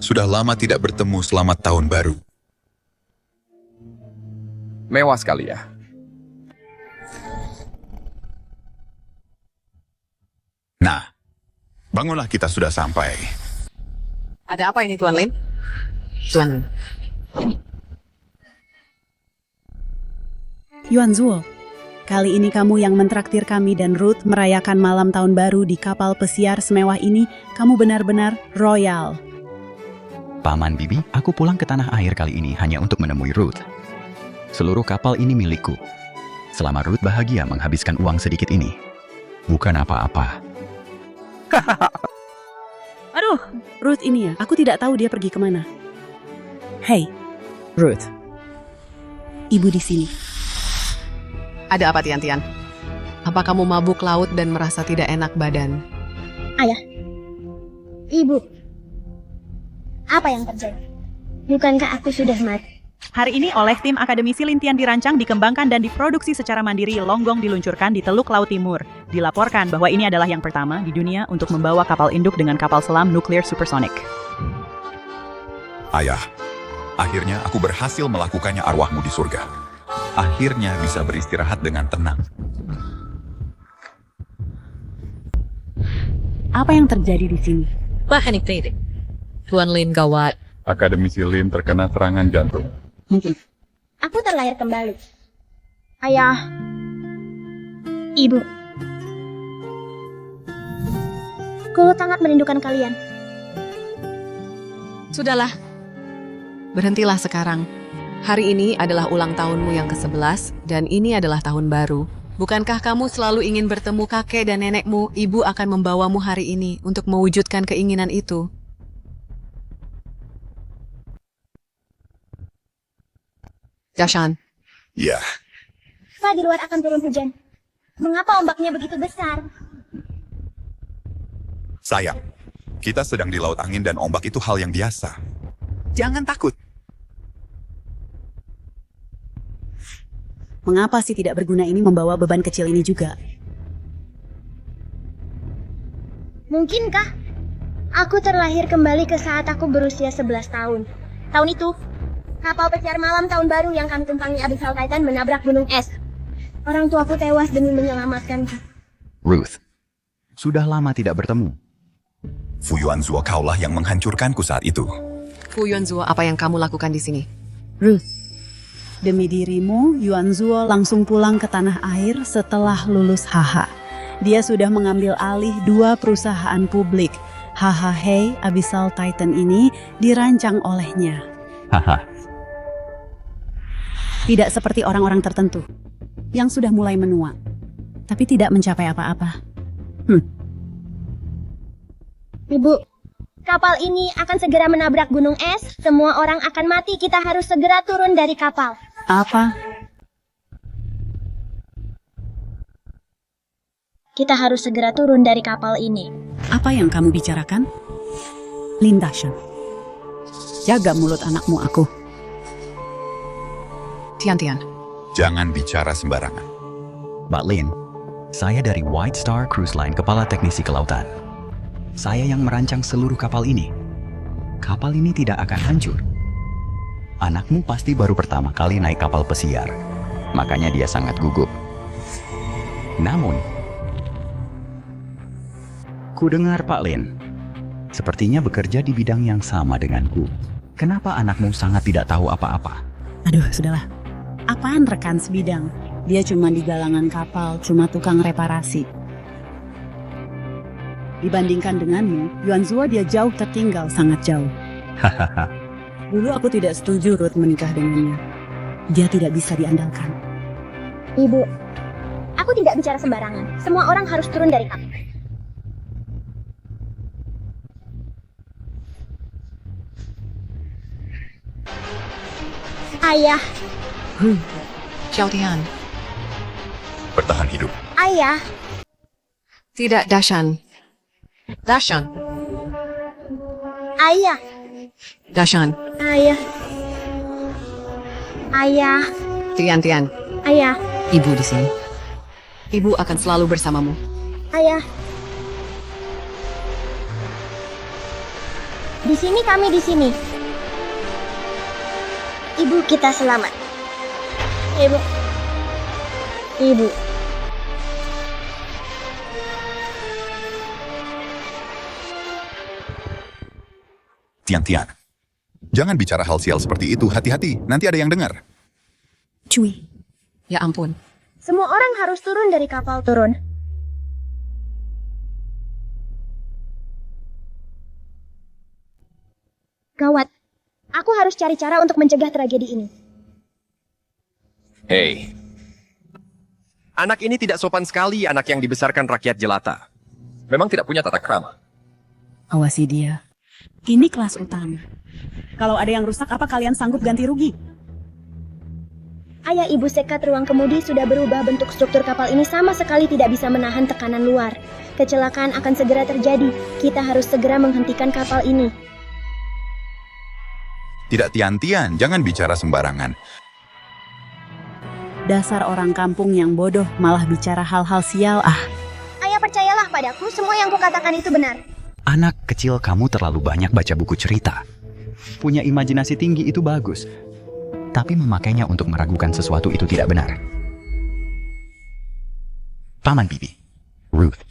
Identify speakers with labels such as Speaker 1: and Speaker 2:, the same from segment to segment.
Speaker 1: Sudah lama tidak bertemu, selamat tahun baru.
Speaker 2: Mewah sekali ya.
Speaker 1: Nah, bangunlah, kita sudah sampai.
Speaker 3: Ada apa ini, Tuan Lin? Tuan Lin.
Speaker 4: Yuan Zuo, kali ini kamu yang mentraktir kami dan Ruth merayakan malam tahun baru di kapal pesiar semewah ini. Kamu benar-benar royal.
Speaker 5: Paman Bibi, aku pulang ke tanah air kali ini hanya untuk menemui Ruth. Seluruh kapal ini milikku. Selama Ruth bahagia menghabiskan uang sedikit ini. Bukan apa-apa.
Speaker 4: Aduh, Ruth ini ya, aku tidak tahu dia pergi kemana. Hey, Ruth. Ibu di sini.
Speaker 3: Ada apa, Tian-Tian? Apa kamu mabuk laut dan merasa tidak enak badan?
Speaker 6: Ayah, Ibu, apa yang terjadi? Bukankah aku sudah mati?
Speaker 7: Hari ini oleh tim Akademisi Lintian dirancang, dikembangkan, dan diproduksi secara mandiri. Longgong diluncurkan di Teluk Laut Timur. Dilaporkan bahwa ini adalah yang pertama di dunia untuk membawa kapal induk dengan kapal selam nuklir supersonik.
Speaker 1: Ayah, akhirnya aku berhasil melakukannya, arwahmu di surga. Akhirnya bisa beristirahat dengan tenang.
Speaker 4: Apa yang terjadi di sini?
Speaker 8: Panik titik. Tuan Lin gawat.
Speaker 2: Akademisi Lin terkena serangan jantung.
Speaker 4: Mungkin.
Speaker 6: Aku terlahir kembali. Ayah, Ibu, aku sangat merindukan kalian.
Speaker 3: Sudahlah. Berhentilah sekarang. Hari ini adalah ulang tahunmu yang ke-11 dan ini adalah tahun baru. Bukankah kamu selalu ingin bertemu kakek dan nenekmu? Ibu akan membawamu hari ini untuk mewujudkan keinginan itu. Dashan.
Speaker 1: Ya,
Speaker 6: Pak, di luar akan turun hujan. Mengapa ombaknya begitu besar?
Speaker 1: sayang. Kita sedang di laut angin dan ombak itu hal yang biasa. Jangan takut.
Speaker 4: Mengapa sih tidak berguna ini membawa beban kecil ini juga?
Speaker 6: Mungkinkah aku terlahir kembali ke saat aku berusia 11 tahun? Tahun itu, kapal pesiar malam tahun baru yang kami tumpangi Abyssal Titan menabrak gunung es. Orang tuaku tewas demi menyelamatkanku.
Speaker 5: Ruth, sudah lama tidak bertemu.
Speaker 1: Fu Yuanzuo, kaulah yang menghancurkanku saat itu.
Speaker 3: Fu Yuanzuo, apa yang kamu lakukan di sini?
Speaker 4: Ruth, demi dirimu, Yuan Zuo langsung pulang ke tanah air setelah lulus HH. Dia sudah mengambil alih 2 perusahaan publik. HH Hei Abyssal Titan ini dirancang olehnya.
Speaker 5: Haha,
Speaker 4: Tidak seperti orang-orang tertentu yang sudah mulai menua, tapi tidak mencapai apa-apa.
Speaker 6: Ibu, kapal ini akan segera menabrak gunung es. Semua orang akan mati. Kita harus segera turun dari kapal.
Speaker 4: Apa?
Speaker 6: Kita harus segera turun dari kapal ini.
Speaker 4: Apa yang kamu bicarakan? Linda Shan. Jaga mulut anakmu, aku.
Speaker 3: Tian-Tian.
Speaker 1: Jangan bicara sembarangan.
Speaker 5: Mbak Lin, saya dari White Star Cruise Line, Kepala Teknisi Kelautan. Saya yang merancang seluruh kapal ini. Kapal ini tidak akan hancur. Anakmu pasti baru pertama kali naik kapal pesiar. Makanya dia sangat gugup. Namun, ku dengar Pak Lin, sepertinya bekerja di bidang yang sama denganku. Kenapa anakmu sangat tidak tahu apa-apa?
Speaker 4: Aduh, sudahlah. Apaan rekan sebidang? Dia cuma di galangan kapal, cuma tukang reparasi. Dibandingkan denganmu, Yuan Zuo dia jauh tertinggal, sangat jauh.
Speaker 5: Hahaha.
Speaker 4: Dulu aku tidak setuju Ruth menikah dengannya. Dia tidak bisa diandalkan.
Speaker 6: Ibu, aku tidak bicara sembarangan. Semua orang harus turun dari kapal. Ayah,
Speaker 3: Xiao Tian.
Speaker 1: Bertahan hidup.
Speaker 6: ayah,
Speaker 3: Tidak, Dashan. Dashan.
Speaker 6: ayah,
Speaker 3: Dashan.
Speaker 6: ayah, ayah,
Speaker 3: Tian-Tian.
Speaker 6: ayah,
Speaker 3: Ibu di sini. Ibu akan selalu bersamamu.
Speaker 6: ayah. Di sini kami di sini. Ibu kita selamat. Ibu. Ibu.
Speaker 1: Tian-Tian. Jangan bicara hal sial seperti itu, hati-hati, nanti ada yang dengar.
Speaker 4: Cui.
Speaker 3: Ya ampun.
Speaker 6: Semua orang harus turun dari kapal turun. Gawat. Aku harus cari cara untuk mencegah tragedi ini.
Speaker 9: Hei. Anak ini tidak sopan sekali, anak yang dibesarkan rakyat jelata. Memang tidak punya tata krama.
Speaker 4: Awasi dia. Ini kelas utama. Kalau ada yang rusak, apa kalian sanggup ganti rugi?
Speaker 6: Ayah ibu sekat ruang kemudi sudah berubah bentuk struktur kapal ini sama sekali tidak bisa menahan tekanan luar. Kecelakaan akan segera terjadi. Kita harus segera menghentikan kapal ini.
Speaker 1: Tidak Tian-Tian, jangan bicara sembarangan.
Speaker 4: Dasar orang kampung yang bodoh malah bicara hal-hal sial.
Speaker 6: Ayah percayalah padaku, semua yang kukatakan itu benar.
Speaker 5: Anak kecil kamu terlalu banyak baca buku cerita. Punya imajinasi tinggi itu bagus. Tapi memakainya untuk meragukan sesuatu itu tidak benar. Paman Bibi, Ruth.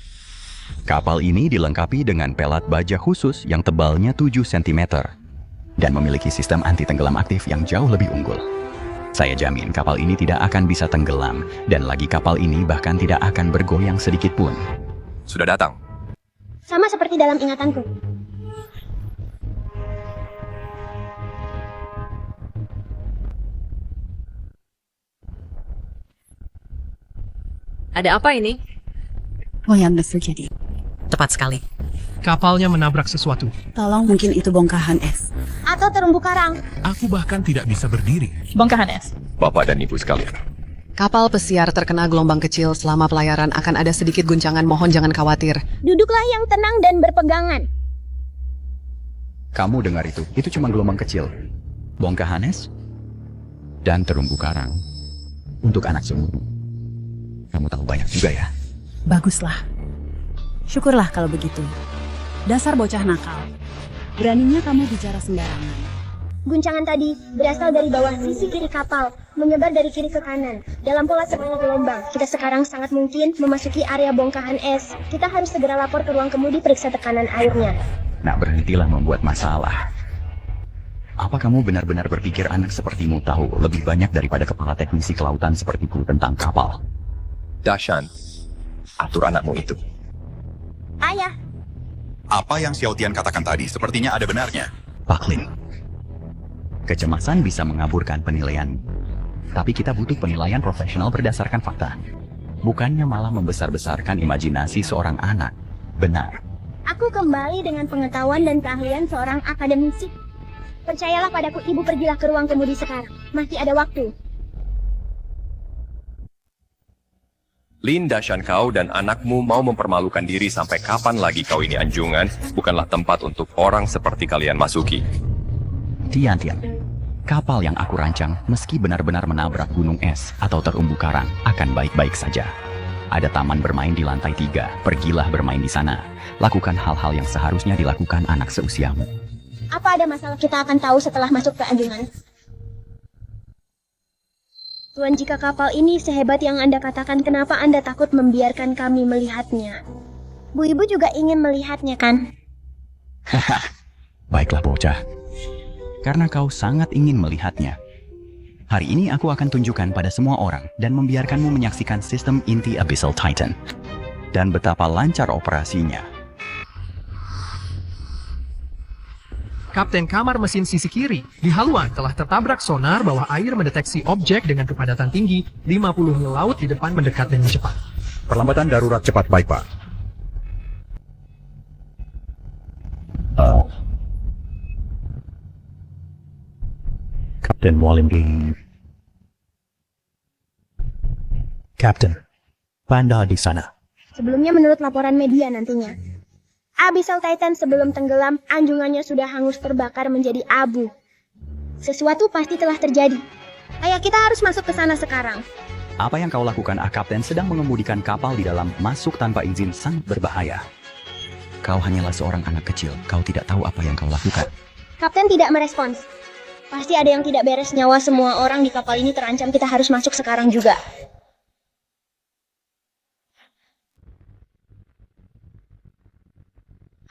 Speaker 5: Kapal ini dilengkapi dengan pelat baja khusus yang tebalnya 7 cm dan memiliki sistem anti tenggelam aktif yang jauh lebih unggul. Saya jamin kapal ini tidak akan bisa tenggelam dan lagi kapal ini bahkan tidak akan bergoyang sedikit pun.
Speaker 9: Sudah datang.
Speaker 6: Sama seperti dalam ingatanku.
Speaker 8: Ada apa ini?
Speaker 4: Yang terjadi.
Speaker 8: Tepat sekali.
Speaker 10: Kapalnya menabrak sesuatu.
Speaker 4: Tolong, mungkin itu bongkahan es.
Speaker 6: Atau terumbu karang.
Speaker 10: Aku bahkan tidak bisa berdiri.
Speaker 7: Bongkahan es.
Speaker 9: Bapak dan Ibu sekalian.
Speaker 3: Kapal pesiar terkena gelombang kecil selama pelayaran akan ada sedikit guncangan, mohon jangan khawatir.
Speaker 6: Duduklah yang tenang dan berpegangan.
Speaker 5: Kamu dengar itu cuma gelombang kecil. Bongkahan es dan terumbu karang untuk anak semua. Kamu tahu banyak juga ya.
Speaker 4: Baguslah. Syukurlah kalau begitu. Dasar bocah nakal. Beraninya kamu bicara sembarangan.
Speaker 6: Guncangan tadi berasal dari bawah sisi kiri kapal, menyebar dari kiri ke kanan. Dalam pola sebuah gelombang, kita sekarang sangat mungkin memasuki area bongkahan es. Kita harus segera lapor ke ruang kemudi periksa tekanan airnya.
Speaker 5: Nah, berhentilah membuat masalah. Apa kamu benar-benar berpikir anak sepertimu tahu lebih banyak daripada kepala teknisi kelautan sepertiku tentang kapal?
Speaker 9: Dashan, atur anakmu itu.
Speaker 6: Ayah,
Speaker 1: Apa yang Xiao Tian katakan tadi sepertinya ada benarnya.
Speaker 5: Pak Lin, kecemasan bisa mengaburkan penilaian. Tapi kita butuh penilaian profesional berdasarkan fakta. Bukannya malah membesar-besarkan imajinasi seorang anak. Benar.
Speaker 6: aku kembali dengan pengetahuan dan keahlian seorang akademisi. Percayalah padaku, ibu pergilah ke ruang kemudi sekarang. Masih ada waktu.
Speaker 9: Lin, Dashan, kau dan anakmu mau mempermalukan diri sampai kapan lagi kau ini anjungan? Bukanlah tempat untuk orang seperti kalian masuki.
Speaker 5: Tian-Tian, kapal yang aku rancang meski benar-benar menabrak gunung es atau terumbu karang akan baik-baik saja. Ada taman bermain di lantai 3, pergilah bermain di sana. Lakukan hal-hal yang seharusnya dilakukan anak seusiamu.
Speaker 6: Apa ada masalah kita akan tahu setelah masuk ke anjungan? Tuan, jika kapal ini sehebat yang Anda katakan, kenapa Anda takut membiarkan kami melihatnya? Bu Ibu juga ingin melihatnya, kan?
Speaker 5: Baiklah bocah, karena kau sangat ingin melihatnya. Hari ini aku akan tunjukkan pada semua orang dan membiarkanmu menyaksikan sistem inti Abyssal Titan. Dan betapa lancar operasinya.
Speaker 10: Kapten kamar mesin sisi kiri di haluan telah tertabrak sonar bawah air mendeteksi objek dengan kepadatan tinggi 50 mil laut di depan mendekat dengan cepat.
Speaker 11: Perlambatan darurat cepat, baik Pak. Kapten Mualim. Kapten, Panda di sana.
Speaker 6: Sebelumnya menurut laporan media nantinya, Abyssal Titan sebelum tenggelam, anjungannya sudah hangus terbakar menjadi abu. Sesuatu pasti telah terjadi. Ayo kita harus masuk ke sana sekarang.
Speaker 5: Apa yang kau lakukan, Kapten sedang mengemudikan kapal di dalam masuk tanpa izin sangat berbahaya. Kau hanyalah seorang anak kecil. Kau tidak tahu apa yang kau lakukan.
Speaker 6: Kapten tidak merespons. Pasti ada yang tidak beres, nyawa semua orang di kapal ini terancam, kita harus masuk sekarang juga.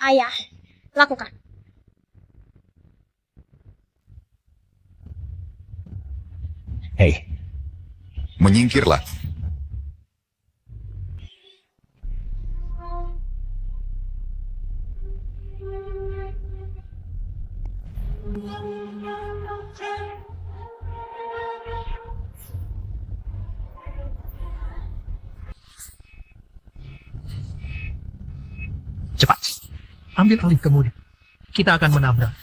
Speaker 6: Ayah, lakukan.
Speaker 5: Hei,
Speaker 1: Menyingkirlah.
Speaker 10: Cepat. Ambil alih kemudi. Kita akan menabrak.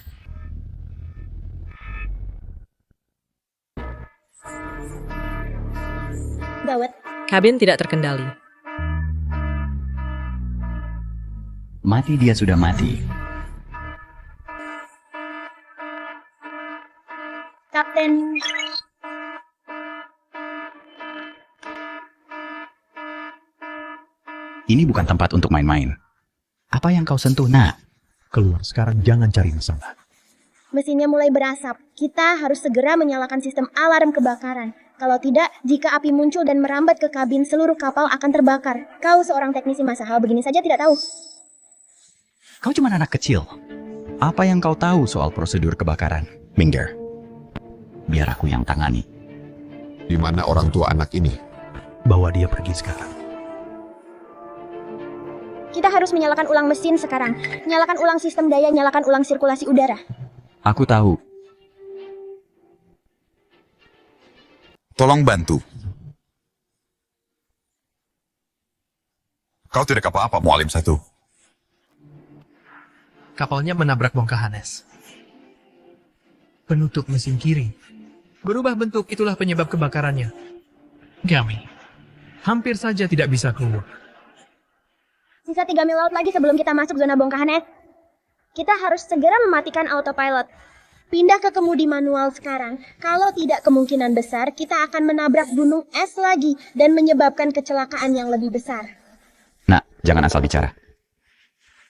Speaker 6: Gawat.
Speaker 8: Kabin tidak terkendali.
Speaker 5: mati dia sudah mati.
Speaker 6: Kapten.
Speaker 5: Ini bukan tempat untuk main-main. Apa yang kau sentuh, nak?
Speaker 11: Keluar sekarang, jangan cari masalah.
Speaker 6: Mesinnya mulai berasap. Kita harus segera menyalakan sistem alarm kebakaran. Kalau tidak, jika api muncul dan merambat ke kabin, seluruh kapal akan terbakar. Kau seorang teknisi, masa hal begini saja tidak tahu?
Speaker 5: Kau cuma anak kecil. Apa yang kau tahu soal prosedur kebakaran? Minggir. Biar aku yang tangani.
Speaker 12: Di mana orang tua anak ini?
Speaker 11: Bawa dia pergi sekarang.
Speaker 6: Kita harus menyalakan ulang mesin sekarang. Nyalakan ulang sistem daya, nyalakan ulang sirkulasi udara.
Speaker 5: Aku tahu.
Speaker 1: Tolong bantu. Kau tidak apa-apa, Mualim 1.
Speaker 10: Kapalnya menabrak bongkahan es. Penutup mesin kiri. Berubah bentuk, itulah penyebab kebakarannya. Kami hampir saja tidak bisa keluar.
Speaker 6: Sisa 3 mil laut lagi sebelum kita masuk zona bongkahan es. Kita harus segera mematikan autopilot. Pindah ke kemudi manual sekarang. Kalau tidak, kemungkinan besar kita akan menabrak gunung es lagi dan menyebabkan kecelakaan yang lebih besar.
Speaker 5: Nah, jangan asal bicara.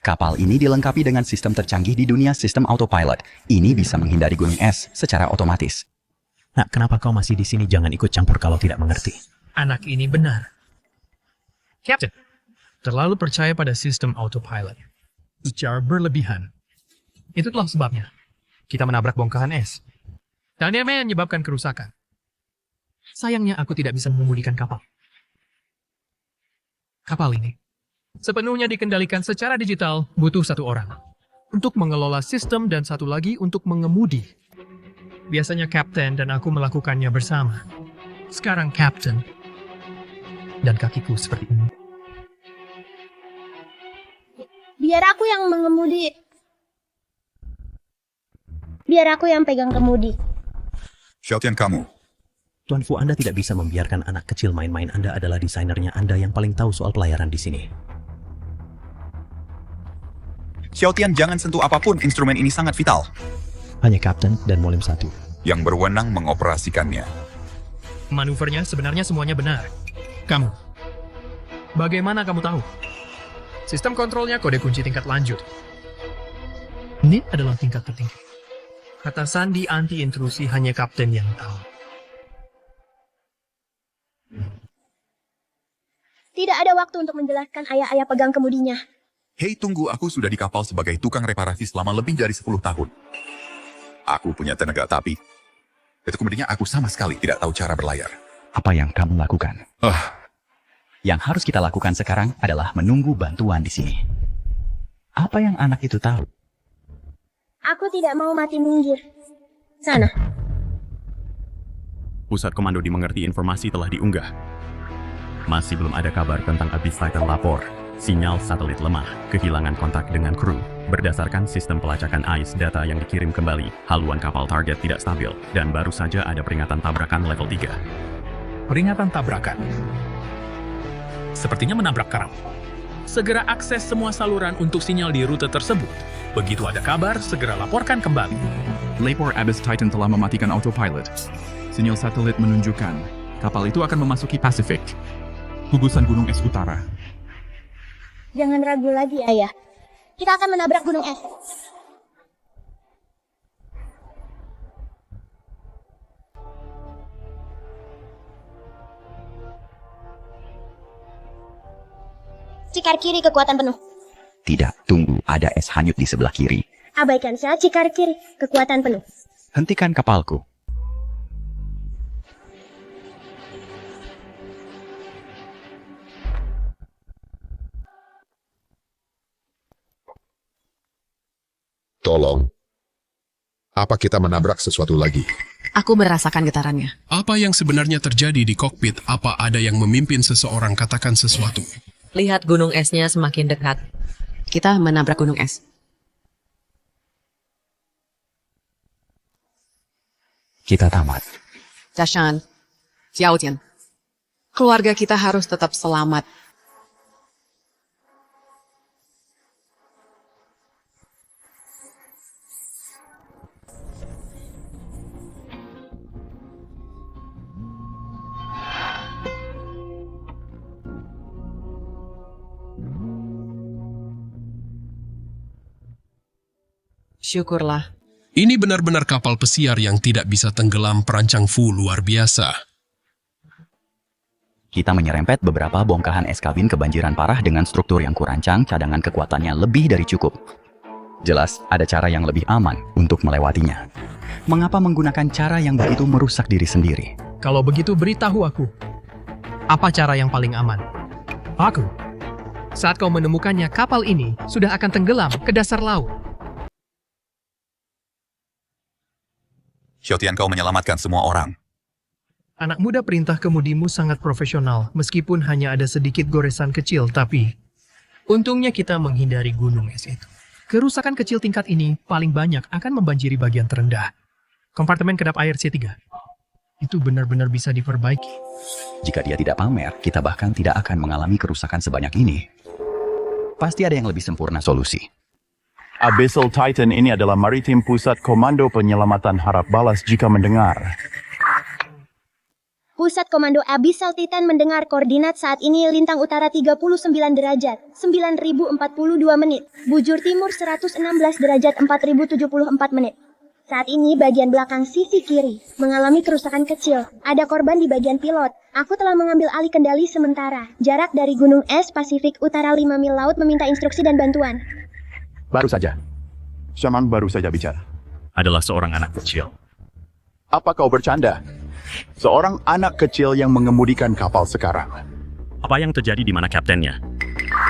Speaker 5: Kapal ini dilengkapi dengan sistem tercanggih di dunia, sistem autopilot. Ini bisa menghindari gunung es secara otomatis.
Speaker 11: Nah, kenapa kau masih di sini? Jangan ikut campur kalau tidak mengerti.
Speaker 10: Anak ini benar. Captain, terlalu percaya pada sistem autopilot. Secara berlebihan. Itulah sebabnya kita menabrak bongkahan es. Dan yang menyebabkan kerusakan. Sayangnya aku tidak bisa mengemudikan kapal. Kapal ini sepenuhnya dikendalikan secara digital, butuh 1 orang untuk mengelola sistem dan 1 lagi untuk mengemudi. Biasanya Kapten dan aku melakukannya bersama. Sekarang Kapten dan kakiku seperti ini.
Speaker 6: Biar aku yang mengemudi. Biar aku yang pegang kemudi.
Speaker 1: Xiaotian, kamu.
Speaker 11: Tuan Fu, Anda tidak bisa membiarkan anak kecil main-main. Anda adalah desainernya. Anda yang paling tahu soal pelayaran di sini.
Speaker 1: Xiaotian, jangan sentuh apapun. Instrumen ini sangat vital.
Speaker 11: Hanya Kapten dan Mualim 1
Speaker 1: yang berwenang mengoperasikannya.
Speaker 10: Manuvernya sebenarnya semuanya benar. Kamu, bagaimana kamu tahu? Sistem kontrolnya kode kunci tingkat lanjut. Ini adalah tingkat tertinggi. Kata sandi anti-intrusi hanya Kapten yang tahu.
Speaker 6: Tidak ada waktu untuk menjelaskan, ayah pegang kemudinya.
Speaker 1: Hei, tunggu, aku sudah di kapal sebagai tukang reparasi selama lebih dari 10 tahun. Aku punya tenaga, tapi itu kemudian aku sama sekali tidak tahu cara berlayar.
Speaker 5: Apa yang kamu lakukan? Yang harus kita lakukan sekarang adalah menunggu bantuan di sini. Apa yang anak itu tahu?
Speaker 6: Aku tidak mau mati minggir. Sana.
Speaker 13: Pusat komando dimengerti, informasi telah diunggah. Masih belum ada kabar tentang Abyss Titan lapor. Sinyal satelit lemah, kehilangan kontak dengan kru. Berdasarkan sistem pelacakan AIS, data yang dikirim kembali, haluan kapal target tidak stabil, dan baru saja ada peringatan tabrakan level 3.
Speaker 10: Peringatan tabrakan. Sepertinya menabrak karang. Segera akses semua saluran untuk sinyal di rute tersebut. Begitu ada kabar, segera laporkan kembali.
Speaker 2: Lapor Abyss Titan telah mematikan autopilot. Sinyal satelit menunjukkan kapal itu akan memasuki Pasifik, gugusan gunung es utara.
Speaker 6: Jangan ragu lagi, ayah. Kita akan menabrak gunung es. Cikar kiri kekuatan penuh.
Speaker 5: Tidak, tunggu, ada es hanyut di sebelah kiri.
Speaker 6: Abaikan saat cikar kiri kekuatan penuh.
Speaker 5: Hentikan kapalku.
Speaker 12: Tolong. Apa kita menabrak sesuatu lagi?
Speaker 3: Aku merasakan getarannya.
Speaker 14: Apa yang sebenarnya terjadi di kokpit? Apa ada yang memimpin seseorang katakan sesuatu?
Speaker 8: Lihat gunung esnya semakin dekat.
Speaker 3: Kita menabrak gunung es.
Speaker 5: Kita tamat.
Speaker 3: Jashan, Xiaotian, keluarga kita harus tetap selamat. Syukurlah.
Speaker 14: Ini benar-benar kapal pesiar yang tidak bisa tenggelam. Perancang Fu luar biasa.
Speaker 5: Kita menyerempet beberapa bongkahan es kabin kebanjiran parah dengan struktur yang kurancang, cadangan kekuatannya lebih dari cukup. Jelas, ada cara yang lebih aman untuk melewatinya. Mengapa menggunakan cara yang begitu merusak diri sendiri?
Speaker 10: Kalau begitu beritahu aku. Apa cara yang paling aman? Aku. Saat kau menemukannya, kapal ini sudah akan tenggelam ke dasar laut.
Speaker 1: Xiaotian, kau menyelamatkan semua orang.
Speaker 10: Anak muda perintah kemudimu sangat profesional, meskipun hanya ada sedikit goresan kecil, tapi untungnya kita menghindari gunung es itu. Kerusakan kecil tingkat ini paling banyak akan membanjiri bagian terendah. Kompartemen kedap air C3. Itu benar-benar bisa diperbaiki.
Speaker 5: Jika dia tidak pamer, kita bahkan tidak akan mengalami kerusakan sebanyak ini. Pasti ada yang lebih sempurna solusi.
Speaker 15: Abyssal Titan ini adalah maritim pusat komando penyelamatan, harap balas jika mendengar.
Speaker 6: Pusat Komando Abyssal Titan mendengar koordinat saat ini lintang utara 39 derajat, 9042 menit, bujur timur 116 derajat 4074 menit. Saat ini bagian belakang sisi kiri mengalami kerusakan kecil. Ada korban di bagian pilot. Aku telah mengambil alih kendali sementara. Jarak dari Gunung Es Pasifik Utara 5 mil laut meminta instruksi dan bantuan.
Speaker 15: Baru saja. Shaman baru saja bicara.
Speaker 13: Adalah seorang anak kecil.
Speaker 15: Apa kau bercanda? Seorang anak kecil yang mengemudikan kapal sekarang.
Speaker 13: Apa yang terjadi di mana kaptennya?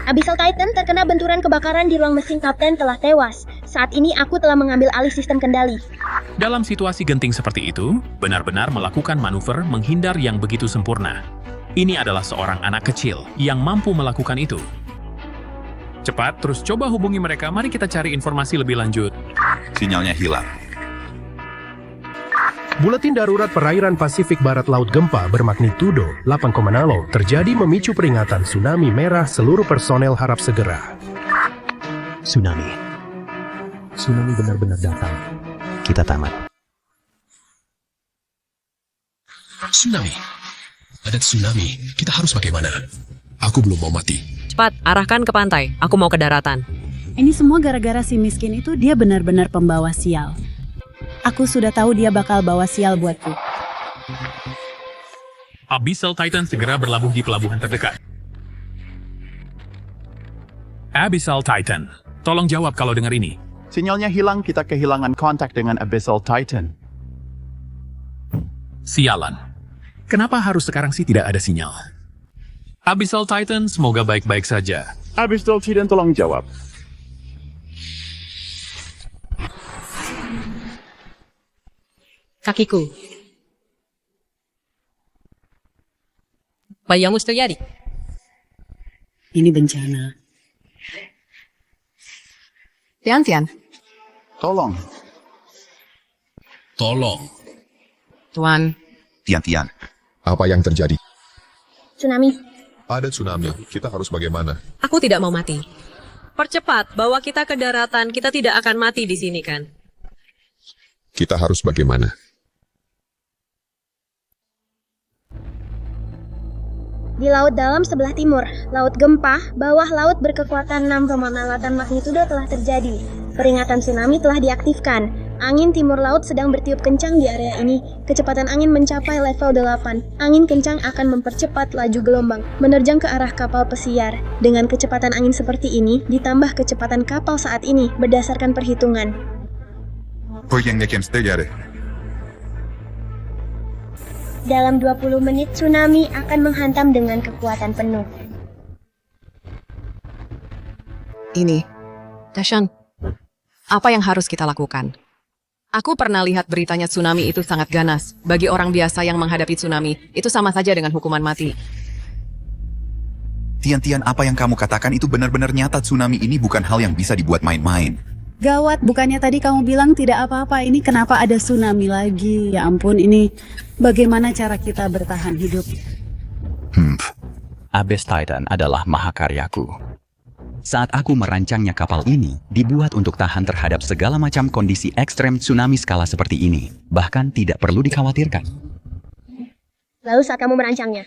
Speaker 6: Abyssal Titan terkena benturan kebakaran di ruang mesin. Kapten telah tewas. Saat ini aku telah mengambil alih sistem kendali.
Speaker 16: Dalam situasi genting seperti itu, benar-benar melakukan manuver menghindar yang begitu sempurna. Ini adalah seorang anak kecil yang mampu melakukan itu. Cepat, terus coba hubungi mereka. Mari kita cari informasi lebih lanjut.
Speaker 1: Sinyalnya hilang.
Speaker 17: Buletin darurat perairan Pasifik Barat Laut gempa bermagnitudo 8,0 terjadi memicu peringatan tsunami merah. Seluruh personel harap segera.
Speaker 11: Tsunami. Tsunami benar-benar datang.
Speaker 5: Kita tamat.
Speaker 14: Tsunami. Ada tsunami. Kita harus bagaimana? Aku belum mau mati.
Speaker 8: Cepat, arahkan ke pantai. Aku mau ke daratan.
Speaker 4: Ini semua gara-gara si miskin itu. Dia benar-benar pembawa sial. Aku sudah tahu dia bakal bawa sial buatku.
Speaker 16: Abyssal Titan segera berlabuh di pelabuhan terdekat. Abyssal Titan, tolong jawab kalau dengar ini.
Speaker 15: Sinyalnya hilang, kita kehilangan kontak dengan Abyssal Titan.
Speaker 16: Sialan. Kenapa harus sekarang sih tidak ada sinyal? Abyssal Titan, semoga baik-baik saja.
Speaker 15: Abyssal Titan, tolong jawab.
Speaker 8: Kakiku. Apa yang mesti terjadi?
Speaker 4: Ini bencana.
Speaker 3: Tian.
Speaker 15: Tolong.
Speaker 14: Tolong.
Speaker 3: Tuan.
Speaker 1: Tian.
Speaker 12: Apa yang terjadi?
Speaker 6: Tsunami.
Speaker 12: Ada tsunami. Kita harus bagaimana?
Speaker 8: Aku tidak mau mati. Percepat, bawa kita ke daratan. Kita tidak akan mati di sini, kan?
Speaker 12: Kita harus bagaimana?
Speaker 6: Di laut dalam sebelah timur, laut gempa, bawah laut berkekuatan 6,8 magnitudo telah terjadi. Peringatan tsunami telah diaktifkan. Angin timur laut sedang bertiup kencang di area ini. Kecepatan angin mencapai level 8. Angin kencang akan mempercepat laju gelombang, menerjang ke arah kapal pesiar. Dengan kecepatan angin seperti ini, ditambah kecepatan kapal saat ini berdasarkan perhitungan. Dalam 20 menit, tsunami akan menghantam dengan kekuatan penuh.
Speaker 3: Ini, Dashan, apa yang harus kita lakukan? Aku pernah lihat beritanya tsunami itu sangat ganas. Bagi orang biasa yang menghadapi tsunami, itu sama saja dengan hukuman mati.
Speaker 1: Tian-Tian, apa yang kamu katakan itu benar-benar nyata. Tsunami ini bukan hal yang bisa dibuat main-main.
Speaker 4: Gawat, bukannya tadi kamu bilang tidak apa-apa, ini kenapa ada tsunami lagi? Ya ampun, ini bagaimana cara kita bertahan hidup?
Speaker 5: Abyss Titan adalah mahakaryaku. Saat aku merancangnya, kapal ini dibuat untuk tahan terhadap segala macam kondisi ekstrem tsunami skala seperti ini. Bahkan tidak perlu dikhawatirkan.
Speaker 6: Lalu saat kamu merancangnya,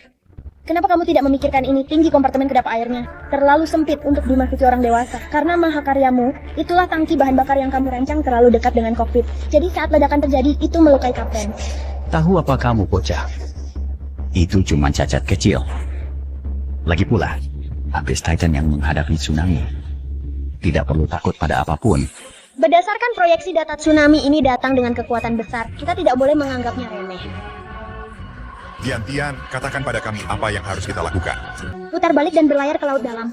Speaker 6: kenapa kamu tidak memikirkan ini tinggi kompartemen kedap airnya? Terlalu sempit untuk dimasuki orang dewasa. Karena mahakaryamu, itulah tangki bahan bakar yang kamu rancang terlalu dekat dengan kokpit. Jadi saat ledakan terjadi, itu melukai kapten.
Speaker 5: Tahu apa kamu, bocah? Itu cuma cacat kecil. Lagi pula, Abyss Titan yang menghadapi tsunami tidak perlu takut pada apapun.
Speaker 6: Berdasarkan proyeksi data tsunami ini datang dengan kekuatan besar. Kita tidak boleh menganggapnya remeh.
Speaker 1: Tian-Tian, katakan pada kami apa yang harus kita lakukan.
Speaker 6: Putar balik dan berlayar ke laut dalam.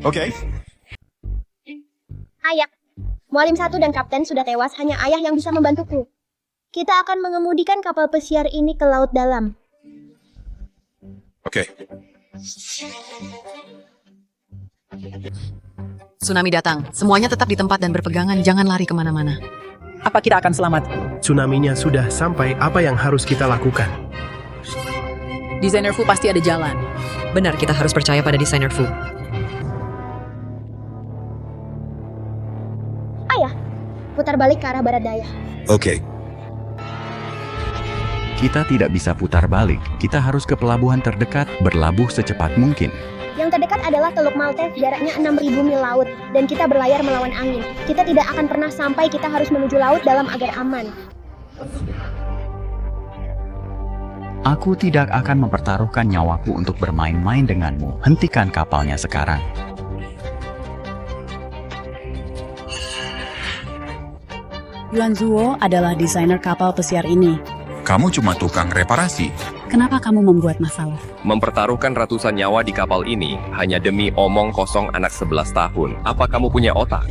Speaker 1: Oke.
Speaker 6: Ayah, Mualim 1 dan Kapten sudah tewas, hanya Ayah yang bisa membantuku. Kita akan mengemudikan kapal pesiar ini ke laut dalam.
Speaker 1: Oke.
Speaker 3: Tsunami datang. Semuanya tetap di tempat dan berpegangan, jangan lari kemana-mana.
Speaker 7: Apa kita akan selamat?
Speaker 17: Tsunami-nya sudah sampai, apa yang harus kita lakukan?
Speaker 8: Desainer Fu pasti ada jalan. Benar, kita harus percaya pada desainer Fu.
Speaker 6: Ayah, putar balik ke arah barat daya.
Speaker 1: Oke.
Speaker 5: Kita tidak bisa putar balik. Kita harus ke pelabuhan terdekat, berlabuh secepat mungkin.
Speaker 6: Yang terdekat adalah Teluk Maltese, jaraknya 6.000 mil laut, dan kita berlayar melawan angin. Kita tidak akan pernah sampai, kita harus menuju laut dalam agar aman.
Speaker 5: Aku tidak akan mempertaruhkan nyawaku untuk bermain-main denganmu. Hentikan kapalnya sekarang.
Speaker 4: Yuan Zuo adalah desainer kapal pesiar ini.
Speaker 1: Kamu cuma tukang reparasi.
Speaker 4: Kenapa kamu membuat masalah?
Speaker 9: Mempertaruhkan ratusan nyawa di kapal ini hanya demi omong kosong anak 11 tahun. Apa kamu punya otak?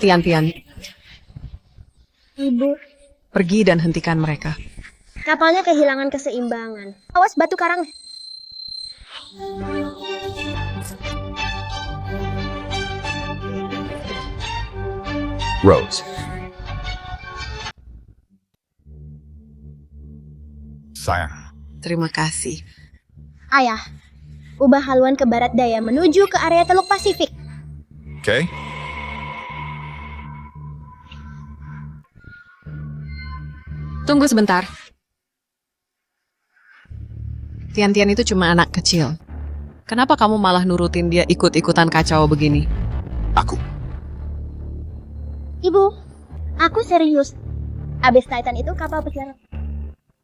Speaker 3: Tian-Tian,
Speaker 6: Ibu,
Speaker 3: pergi dan hentikan mereka.
Speaker 6: kapalnya kehilangan keseimbangan. Awas batu karang.
Speaker 1: Rose. Sayang.
Speaker 3: Terima kasih.
Speaker 6: Ayah, ubah haluan ke barat daya menuju ke area Teluk Pasifik.
Speaker 1: Oke.
Speaker 3: Tunggu sebentar. Tian-Tian itu cuma anak kecil. Kenapa kamu malah nurutin dia ikut-ikutan kacau begini?
Speaker 6: Ibu, aku serius. Abyss Titan itu kapal pesiar.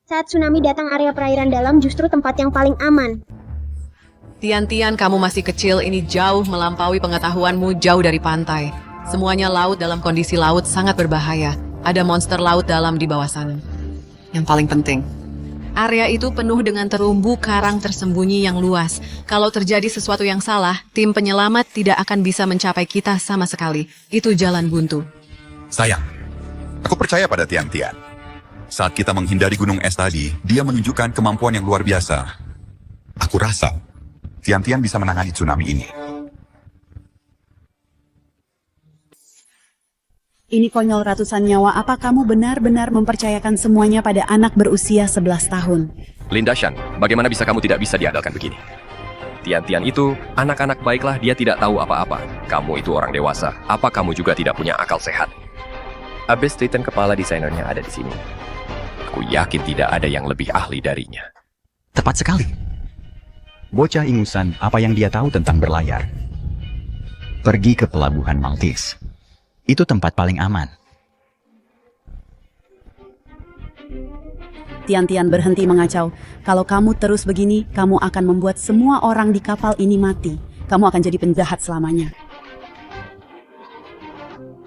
Speaker 6: Saat tsunami datang, area perairan dalam justru tempat yang paling aman.
Speaker 3: Tian-Tian, kamu masih kecil, ini jauh melampaui pengetahuanmu, jauh dari pantai. Semuanya laut dalam kondisi laut sangat berbahaya. Ada monster laut dalam di bawah sana. Yang paling penting, area itu penuh dengan terumbu karang tersembunyi yang luas. Kalau terjadi sesuatu yang salah, tim penyelamat tidak akan bisa mencapai kita sama sekali. Itu jalan buntu.
Speaker 1: Sayang, aku percaya pada Tian-Tian. Saat kita menghindari gunung es tadi, dia menunjukkan kemampuan yang luar biasa. Aku rasa Tian-Tian bisa menangani tsunami ini.
Speaker 4: Ini konyol ratusan nyawa, apa kamu benar-benar mempercayakan semuanya pada anak berusia 11 tahun?
Speaker 9: Lin Dashan, bagaimana bisa kamu tidak bisa diandalkan begini? Tian-Tian itu anak-anak baiklah, dia tidak tahu apa-apa. Kamu itu orang dewasa, apa kamu juga tidak punya akal sehat? Abyss Titan kepala desainernya ada di sini. Aku yakin tidak ada yang lebih ahli darinya.
Speaker 5: Tepat sekali. Bocah ingusan, apa yang dia tahu tentang berlayar? Pergi ke pelabuhan Maltese. Itu tempat paling aman.
Speaker 4: Tian-Tian berhenti mengacau. Kalau kamu terus begini, kamu akan membuat semua orang di kapal ini mati. Kamu akan jadi penjahat selamanya.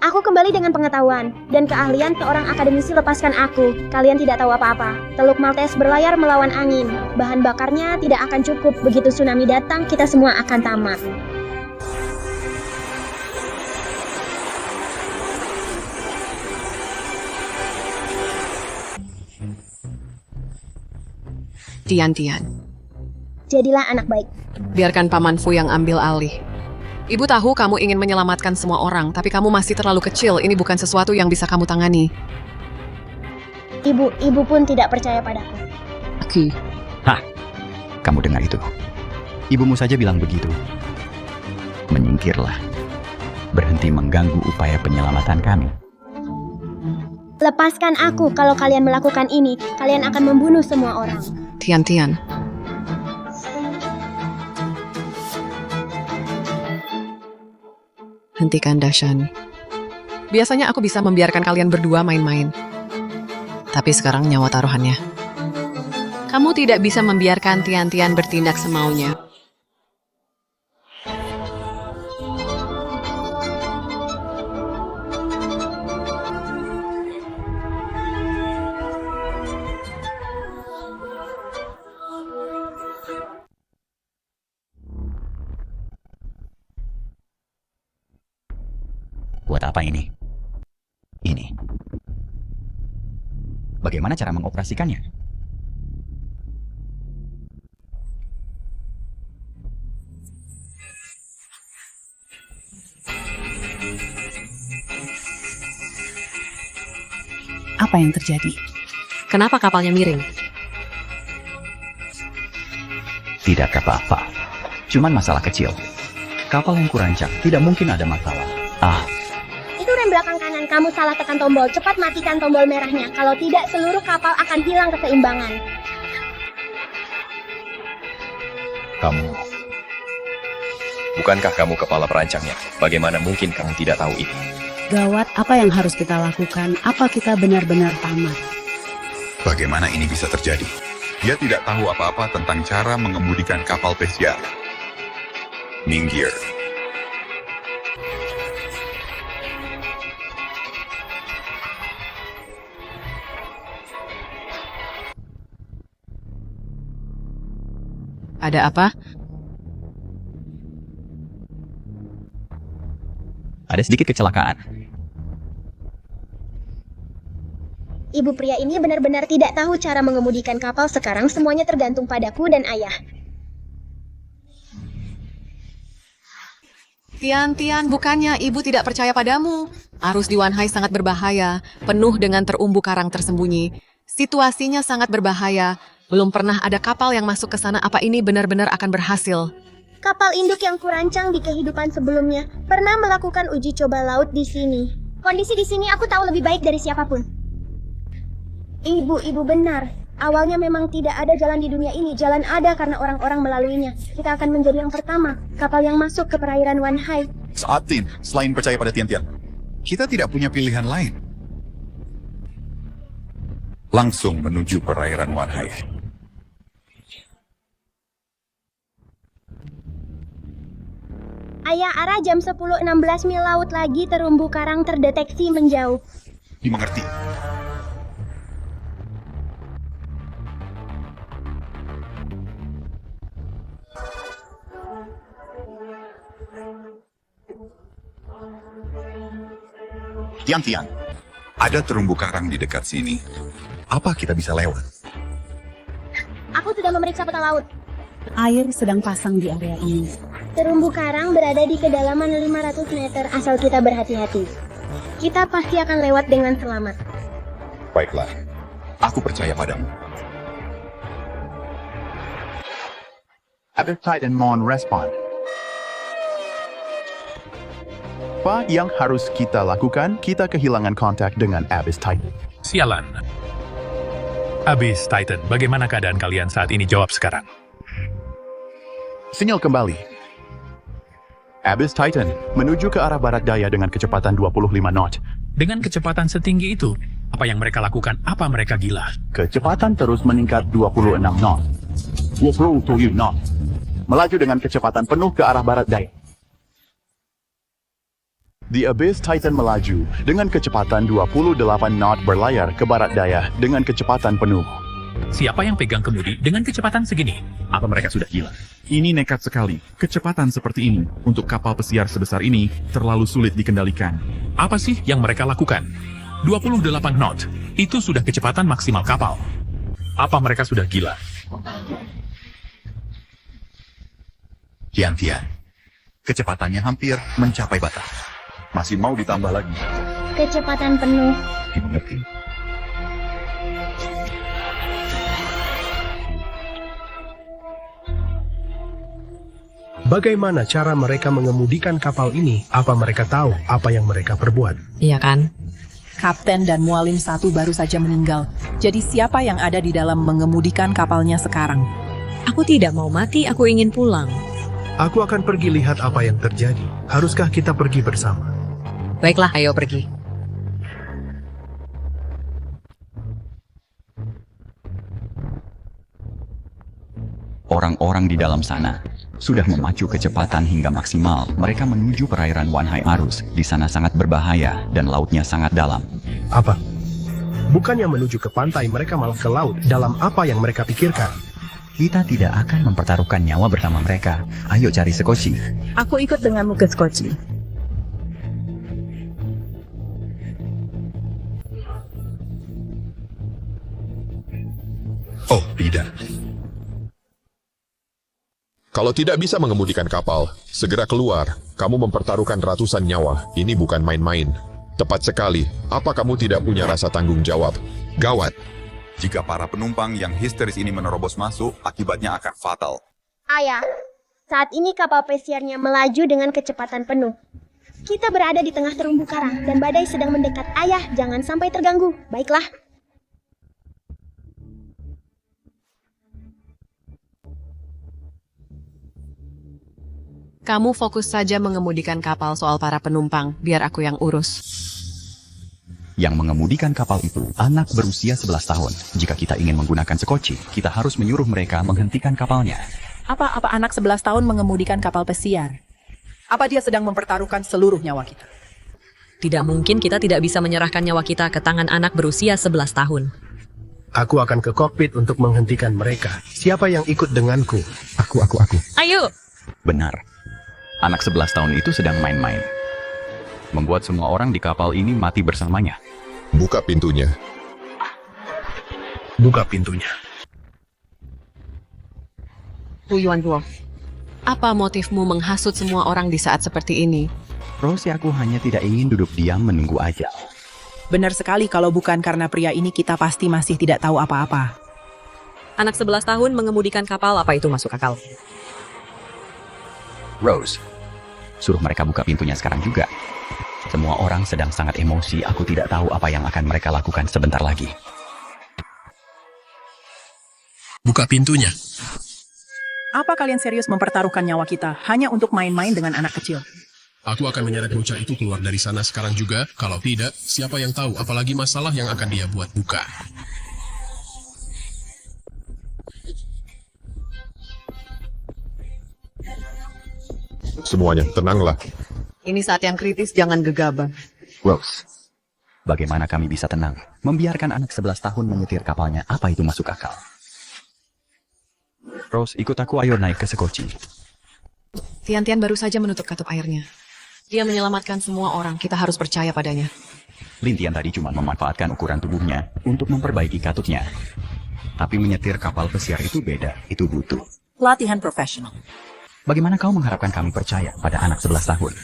Speaker 6: Aku kembali dengan pengetahuan dan keahlian seorang akademisi. Lepaskan aku. Kalian tidak tahu apa-apa. Teluk Maltese berlayar melawan angin. Bahan bakarnya tidak akan cukup. Begitu tsunami datang, kita semua akan tamat.
Speaker 3: Tian-Tian,
Speaker 6: Jadilah anak baik.
Speaker 3: biarkan Paman Fu yang ambil alih. Ibu tahu kamu ingin menyelamatkan semua orang, tapi kamu masih terlalu kecil. Ini bukan sesuatu yang bisa kamu tangani.
Speaker 6: Ibu pun tidak percaya padaku.
Speaker 3: Oke.
Speaker 5: Hah, kamu dengar itu? Ibumu saja bilang begitu. Menyingkirlah. Berhenti mengganggu upaya penyelamatan kami.
Speaker 6: Lepaskan aku. Kalau kalian melakukan ini, kalian akan membunuh semua orang.
Speaker 3: Tian-Tian. Hentikan, Dashan. Biasanya aku bisa membiarkan kalian berdua main-main. Tapi sekarang nyawa taruhannya. Kamu tidak bisa membiarkan Tian-Tian bertindak semaunya.
Speaker 5: Buat apa ini? Ini. Bagaimana cara mengoperasikannya?
Speaker 4: Apa yang terjadi?
Speaker 3: Kenapa kapalnya miring?
Speaker 5: Tidak apa-apa. Cuman masalah kecil. Kapal yang kurancang tidak mungkin ada masalah.
Speaker 6: Itu rem belakang kanan. Kamu salah tekan tombol. Cepat matikan tombol merahnya. Kalau tidak, seluruh kapal akan hilang keseimbangan.
Speaker 9: Kamu... Bukankah kamu kepala perancangnya? Bagaimana mungkin kamu tidak tahu ini?
Speaker 4: Gawat, apa yang harus kita lakukan? Apa kita benar-benar tamat?
Speaker 1: Bagaimana ini bisa terjadi? Dia tidak tahu apa-apa tentang cara mengemudikan kapal pesiar. Minggir.
Speaker 3: Ada apa?
Speaker 5: Ada sedikit kecelakaan.
Speaker 6: Ibu pria ini benar-benar tidak tahu cara mengemudikan kapal. Sekarang semuanya tergantung padaku dan ayah.
Speaker 3: Tian-Tian, bukannya ibu tidak percaya padamu. Arus di Wanhai sangat berbahaya, penuh dengan terumbu karang tersembunyi. Situasinya sangat berbahaya. Belum pernah ada kapal yang masuk ke sana. Apa ini benar-benar akan berhasil?
Speaker 6: Kapal induk yang kurancang di kehidupan sebelumnya pernah melakukan uji coba laut di sini. Kondisi di sini aku tahu lebih baik dari siapapun. Ibu benar. Awalnya memang tidak ada jalan di dunia ini. Jalan ada karena orang-orang melaluinya. Kita akan menjadi yang pertama. Kapal yang masuk ke perairan Wanhai.
Speaker 1: Saat Tin, selain percaya pada Tian-Tian, kita tidak punya pilihan lain. Langsung menuju perairan Wanhai.
Speaker 6: Ayah, arah jam 10.16 mil laut lagi terumbu karang terdeteksi menjauh.
Speaker 1: Dimengerti. Tian-Tian, ada terumbu karang di dekat sini. Apa kita bisa lewat?
Speaker 6: Aku sudah memeriksa peta laut.
Speaker 4: Air sedang pasang di area ini.
Speaker 6: Terumbu karang berada di kedalaman 500 meter asal kita berhati-hati. Kita pasti akan lewat dengan selamat.
Speaker 1: Baiklah, aku percaya padamu.
Speaker 15: Abyss Titan mohon respon. Apa yang harus kita lakukan? Kita kehilangan kontak dengan Abyss Titan.
Speaker 16: Sialan. Abyss Titan, bagaimana keadaan kalian saat ini? Jawab sekarang.
Speaker 15: Sinyal kembali. Abyss Titan menuju ke arah barat daya dengan kecepatan 25 knot.
Speaker 16: Dengan kecepatan setinggi itu, apa yang mereka lakukan? Apa mereka gila?
Speaker 15: Kecepatan terus meningkat 26 knot. 27 knot. Melaju dengan kecepatan penuh ke arah barat daya. The Abyss Titan melaju dengan kecepatan 28 knot berlayar ke barat daya dengan kecepatan penuh.
Speaker 16: Siapa yang pegang kemudi dengan kecepatan segini?
Speaker 2: Apa mereka sudah gila? Ini nekat sekali. Kecepatan seperti ini untuk kapal pesiar sebesar ini terlalu sulit dikendalikan.
Speaker 16: Apa sih yang mereka lakukan? 28 knot. Itu sudah kecepatan maksimal kapal. Apa mereka sudah gila?
Speaker 1: Tian-Tian, kecepatannya hampir mencapai batas. Masih mau ditambah lagi.
Speaker 6: Kecepatan penuh.
Speaker 1: Mengerti.
Speaker 17: Bagaimana cara mereka mengemudikan kapal ini? Apa mereka tahu apa yang mereka perbuat?
Speaker 8: Iya kan?
Speaker 7: Kapten dan Mualim 1 baru saja meninggal. Jadi siapa yang ada di dalam mengemudikan kapalnya sekarang?
Speaker 8: Aku tidak mau mati, aku ingin pulang.
Speaker 17: Aku akan pergi lihat apa yang terjadi. Haruskah kita pergi bersama?
Speaker 8: Baiklah, ayo pergi.
Speaker 5: Orang-orang di dalam sana sudah memacu kecepatan hingga maksimal. Mereka menuju perairan Wanhai Arus. Di sana sangat berbahaya dan lautnya sangat dalam.
Speaker 17: Apa? Bukannya menuju ke pantai, mereka malah ke laut. Dalam apa yang mereka pikirkan?
Speaker 5: Kita tidak akan mempertaruhkan nyawa bersama mereka. Ayo cari Sekoci.
Speaker 7: Aku ikut denganmu ke Sekoci.
Speaker 12: Oh, tidak. Kalau tidak bisa mengemudikan kapal, segera keluar. Kamu mempertaruhkan ratusan nyawa. Ini bukan main-main. Tepat sekali. Apa kamu tidak punya rasa tanggung jawab?
Speaker 1: Gawat. Jika para penumpang yang histeris ini menerobos masuk, akibatnya akan fatal.
Speaker 6: Ayah, saat ini kapal pesiarnya melaju dengan kecepatan penuh. Kita berada di tengah terumbu karang dan badai sedang mendekat. Ayah, jangan sampai terganggu. Baiklah.
Speaker 3: Kamu fokus saja mengemudikan kapal soal para penumpang, biar aku yang urus.
Speaker 5: Yang mengemudikan kapal itu anak berusia 11 tahun. Jika kita ingin menggunakan Sekoci, kita harus menyuruh mereka menghentikan kapalnya.
Speaker 7: Apa anak 11 tahun mengemudikan kapal pesiar? Apa dia sedang mempertaruhkan seluruh nyawa kita?
Speaker 8: Tidak mungkin kita tidak bisa menyerahkan nyawa kita ke tangan anak berusia 11 tahun.
Speaker 17: Aku akan ke kokpit untuk menghentikan mereka. Siapa yang ikut denganku?
Speaker 12: Aku.
Speaker 8: Ayo!
Speaker 5: Benar. Anak 11 tahun itu sedang main-main. Membuat semua orang di kapal ini mati bersamanya.
Speaker 12: Buka pintunya.
Speaker 17: Buka pintunya.
Speaker 3: Yuan Duo, apa motifmu menghasut semua orang di saat seperti ini?
Speaker 5: Rose, aku hanya tidak ingin duduk diam menunggu ajal.
Speaker 7: Benar sekali, kalau bukan karena pria ini kita pasti masih tidak tahu apa-apa.
Speaker 8: Anak 11 tahun mengemudikan kapal, apa itu masuk akal?
Speaker 5: Rose, suruh mereka buka pintunya sekarang juga. Semua orang sedang sangat emosi, aku tidak tahu apa yang akan mereka lakukan sebentar lagi.
Speaker 14: Buka pintunya.
Speaker 7: Apa kalian serius mempertaruhkan nyawa kita hanya untuk main-main dengan anak kecil?
Speaker 14: Aku akan menyeret bocah itu keluar dari sana sekarang juga. Kalau tidak, siapa yang tahu apalagi masalah yang akan dia buat buka.
Speaker 12: Semuanya, tenanglah.
Speaker 3: Ini saat yang kritis, jangan gegabah.
Speaker 5: Rose, bagaimana kami bisa tenang? Membiarkan anak 11 tahun menyetir kapalnya, apa itu masuk akal? Rose, ikut aku, ayo naik ke Sekoci.
Speaker 3: Tian-Tian baru saja menutup katup airnya. Dia menyelamatkan semua orang, kita harus percaya padanya.
Speaker 5: Lintian tadi cuma memanfaatkan ukuran tubuhnya untuk memperbaiki katupnya. Tapi menyetir kapal pesiar itu beda, itu butuh
Speaker 7: Latihan profesional.
Speaker 5: Bagaimana kau mengharapkan kami percaya pada anak 11 tahun?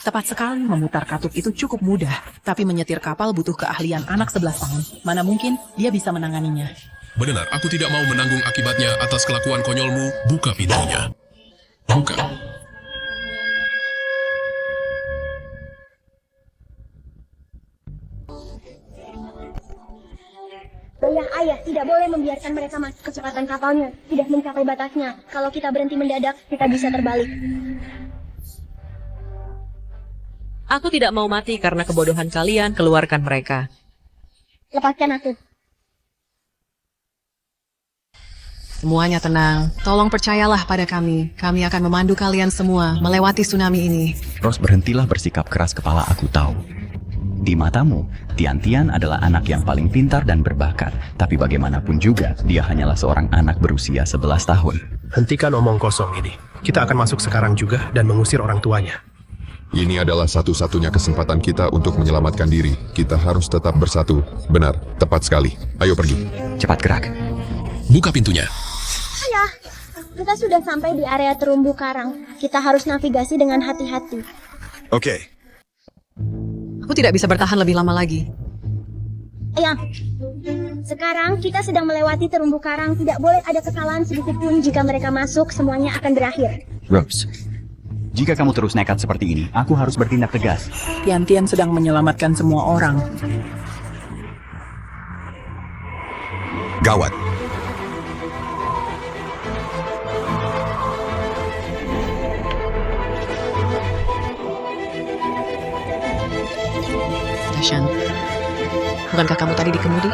Speaker 7: Tepat sekali, memutar katup itu cukup mudah. Tapi menyetir kapal butuh keahlian anak 11 tahun. Mana mungkin dia bisa menanganinya.
Speaker 14: Benar, aku tidak mau menanggung akibatnya atas kelakuan konyolmu. Buka pintunya. Bukan.
Speaker 6: Ayah tidak boleh membiarkan mereka masuk kecepatan kapalnya. Tidak mencapai batasnya. Kalau kita berhenti mendadak, kita bisa terbalik.
Speaker 8: Aku tidak mau mati karena kebodohan kalian, keluarkan mereka.
Speaker 6: Lepaskan aku.
Speaker 3: Semuanya tenang. Tolong percayalah pada kami. Kami akan memandu kalian semua melewati tsunami ini.
Speaker 5: Rose, berhentilah bersikap keras kepala, aku tahu. Di matamu, Tian-Tian adalah anak yang paling pintar dan berbakat. Tapi bagaimanapun juga, dia hanyalah seorang anak berusia 11 tahun.
Speaker 17: Hentikan omong kosong ini. Kita akan masuk sekarang juga dan mengusir orang tuanya.
Speaker 12: Ini adalah satu-satunya kesempatan kita untuk menyelamatkan diri. Kita harus tetap bersatu. Benar, tepat sekali. Ayo pergi.
Speaker 5: Cepat gerak.
Speaker 14: Buka pintunya.
Speaker 6: Ayah, kita sudah sampai di area terumbu karang. Kita harus navigasi dengan hati-hati.
Speaker 1: Oke.
Speaker 3: Aku tidak bisa bertahan lebih lama lagi.
Speaker 6: Ayah, sekarang kita sedang melewati terumbu karang. Tidak boleh ada kesalahan sedikit pun. Jika mereka masuk, semuanya akan berakhir.
Speaker 5: Rose, jika kamu terus nekat seperti ini, aku harus bertindak tegas.
Speaker 18: Tian-Tian sedang menyelamatkan semua orang.
Speaker 1: Gawat.
Speaker 3: Dashan, bukankah kamu tadi di kemudi?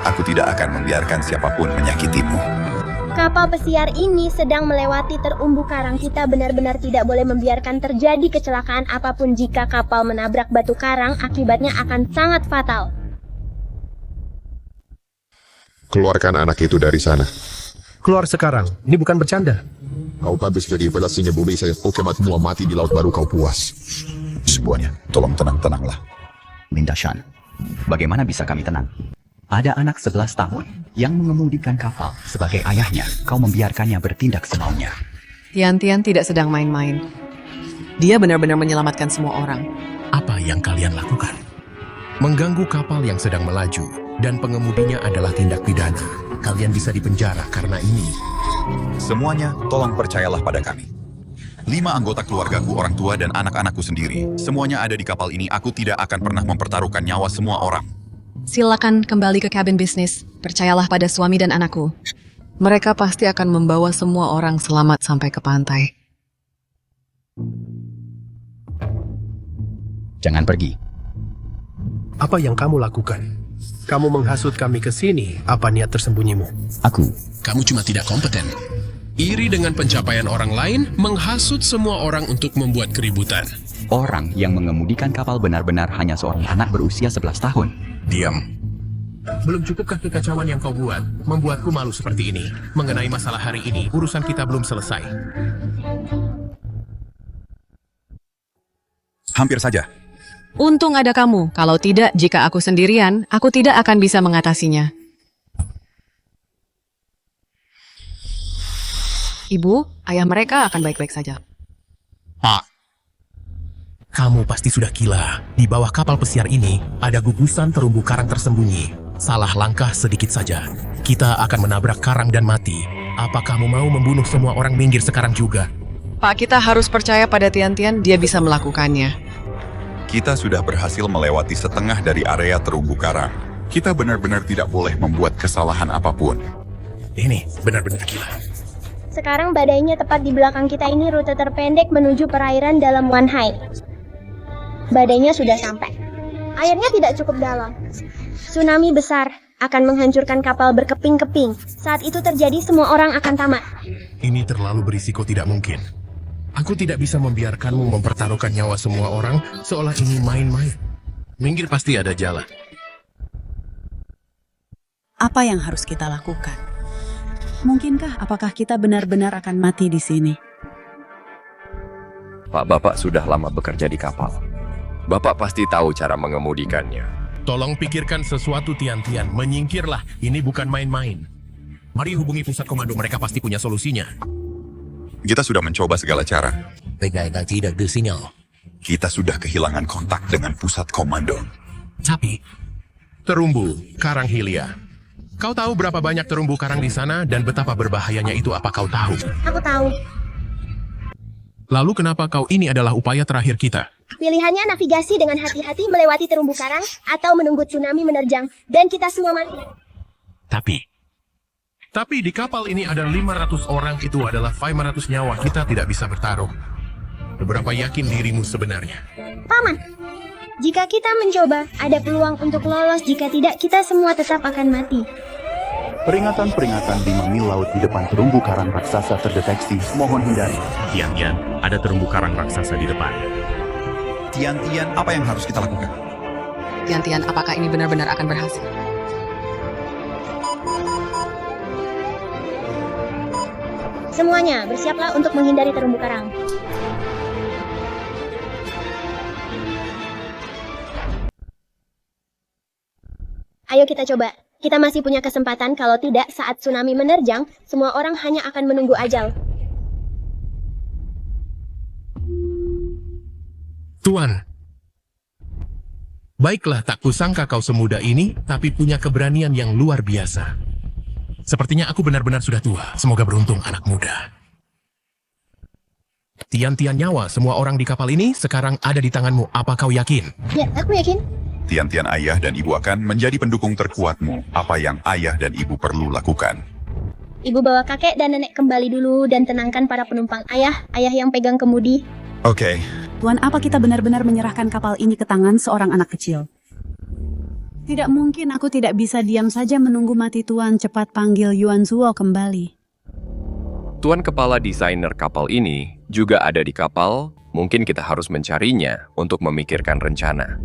Speaker 1: Aku tidak akan membiarkan siapapun menyakitimu.
Speaker 6: Kapal pesiar ini sedang melewati terumbu karang. Kita benar-benar tidak boleh membiarkan terjadi kecelakaan apapun. Jika kapal menabrak batu karang, akibatnya akan sangat fatal.
Speaker 12: Keluarkan anak itu dari sana.
Speaker 17: Keluar sekarang. Ini bukan bercanda.
Speaker 12: Kau habis jadi velasinya bumi saya. Oke, semua mati di laut baru kau puas.
Speaker 1: Semuanya, tolong tenang-tenanglah.
Speaker 5: Linda Shan, bagaimana bisa kami tenang? Ada anak 11 tahun yang mengemudikan kapal. Sebagai ayahnya, kau membiarkannya bertindak semaunya.
Speaker 3: Tian-Tian tidak sedang main-main. Dia benar-benar menyelamatkan semua orang.
Speaker 14: Apa yang kalian lakukan? Mengganggu kapal yang sedang melaju, dan pengemudinya adalah tindak pidana. Kalian bisa dipenjara karena ini.
Speaker 1: Semuanya, tolong percayalah pada kami. 5 anggota keluargaku, orang tua dan anak-anakku sendiri. Semuanya ada di kapal ini. Aku tidak akan pernah mempertaruhkan nyawa semua orang.
Speaker 3: Silakan kembali ke kabin bisnis. Percayalah pada suami dan anakku. Mereka pasti akan membawa semua orang selamat sampai ke pantai.
Speaker 5: Jangan pergi.
Speaker 17: Apa yang kamu lakukan? Kamu menghasut kami ke sini. Apa niat tersembunyimu?
Speaker 14: Kamu cuma tidak kompeten. Iri dengan pencapaian orang lain, menghasut semua orang untuk membuat keributan.
Speaker 5: Orang yang mengemudikan kapal benar-benar hanya seorang anak berusia 11 tahun.
Speaker 14: Diam. Belum cukupkah kekacauan yang kau buat? Membuatku malu seperti ini. Mengenai masalah hari ini, urusan kita belum selesai.
Speaker 1: Hampir saja.
Speaker 3: Untung ada kamu. Kalau tidak, jika aku sendirian, aku tidak akan bisa mengatasinya. Ibu, ayah mereka akan baik-baik saja.
Speaker 14: Kamu pasti sudah gila. Di bawah kapal pesiar ini, ada gugusan terumbu karang tersembunyi. Salah langkah sedikit saja. Kita akan menabrak karang dan mati. Apa kamu mau membunuh semua orang minggir sekarang juga?
Speaker 3: Pak, kita harus percaya pada Tian-Tian, dia bisa melakukannya.
Speaker 1: Kita sudah berhasil melewati setengah dari area terumbu karang. Kita benar-benar tidak boleh membuat kesalahan apapun.
Speaker 14: Ini benar-benar gila.
Speaker 6: Sekarang badainya tepat di belakang kita. Ini rute terpendek menuju perairan dalam Wanhai. Badainya sudah sampai. Airnya tidak cukup dalam. Tsunami besar akan menghancurkan kapal berkeping-keping. Saat itu terjadi, semua orang akan tamat.
Speaker 14: Ini terlalu berisiko, tidak mungkin. Aku tidak bisa membiarkanmu mempertaruhkan nyawa semua orang seolah ini main-main. Minggir, pasti ada jalan.
Speaker 4: Apa yang harus kita lakukan? Mungkinkah apakah kita benar-benar akan mati di sini?
Speaker 9: Pak, Bapak sudah lama bekerja di kapal. Bapak pasti tahu cara mengemudikannya.
Speaker 14: Tolong pikirkan sesuatu, Tian-Tian. Menyingkirlah, ini bukan main-main. Mari hubungi pusat komando, mereka pasti punya solusinya.
Speaker 1: Kita sudah mencoba segala cara.
Speaker 14: Tidak ada sinyal.
Speaker 1: Kita sudah kehilangan kontak dengan pusat komando.
Speaker 14: Tapi, terumbu karang Hylia. Kau tahu berapa banyak terumbu karang di sana dan betapa berbahayanya itu? Apa kau tahu?
Speaker 6: Aku tahu.
Speaker 14: Lalu kenapa ini adalah upaya terakhir kita?
Speaker 6: Pilihannya navigasi dengan hati-hati melewati terumbu karang atau menunggu tsunami menerjang dan kita semua mati.
Speaker 14: Tapi di kapal ini ada 500 orang, itu adalah 500 nyawa, kita tidak bisa bertarung. Beberapa yakin dirimu sebenarnya?
Speaker 6: Paman, jika kita mencoba, ada peluang untuk lolos. Jika tidak, kita semua tetap akan mati.
Speaker 15: Peringatan-peringatan 5 mil laut di depan terumbu karang raksasa terdeteksi. Mohon hindari.
Speaker 13: Tian-Tian, ada terumbu karang raksasa di depan.
Speaker 1: Tian-Tian, apa yang harus kita lakukan?
Speaker 3: Tian-Tian, apakah ini benar-benar akan berhasil?
Speaker 6: Semuanya, bersiaplah untuk menghindari terumbu karang. Ayo kita coba. Kita masih punya kesempatan, kalau tidak saat tsunami menerjang, semua orang hanya akan menunggu ajal.
Speaker 14: Tuan, baiklah, tak kusangka kau semudah ini, tapi punya keberanian yang luar biasa. Sepertinya aku benar-benar sudah tua. Semoga beruntung, anak muda. Tian-Tian nyawa, semua orang di kapal ini sekarang ada di tanganmu. Apa kau yakin?
Speaker 6: Ya, aku yakin.
Speaker 1: Tian-Tian ayah dan ibu akan menjadi pendukung terkuatmu. Apa yang ayah dan ibu perlu lakukan?
Speaker 6: Ibu bawa kakek dan nenek kembali dulu dan tenangkan para penumpang. Ayah yang pegang kemudi.
Speaker 1: Oke.
Speaker 4: Tuan, apa kita benar-benar menyerahkan kapal ini ke tangan seorang anak kecil? Tidak mungkin, aku tidak bisa diam saja menunggu mati Tuan. Cepat panggil Yuan Zuo kembali.
Speaker 9: Tuan kepala desainer kapal ini juga ada di kapal. Mungkin kita harus mencarinya untuk memikirkan rencana.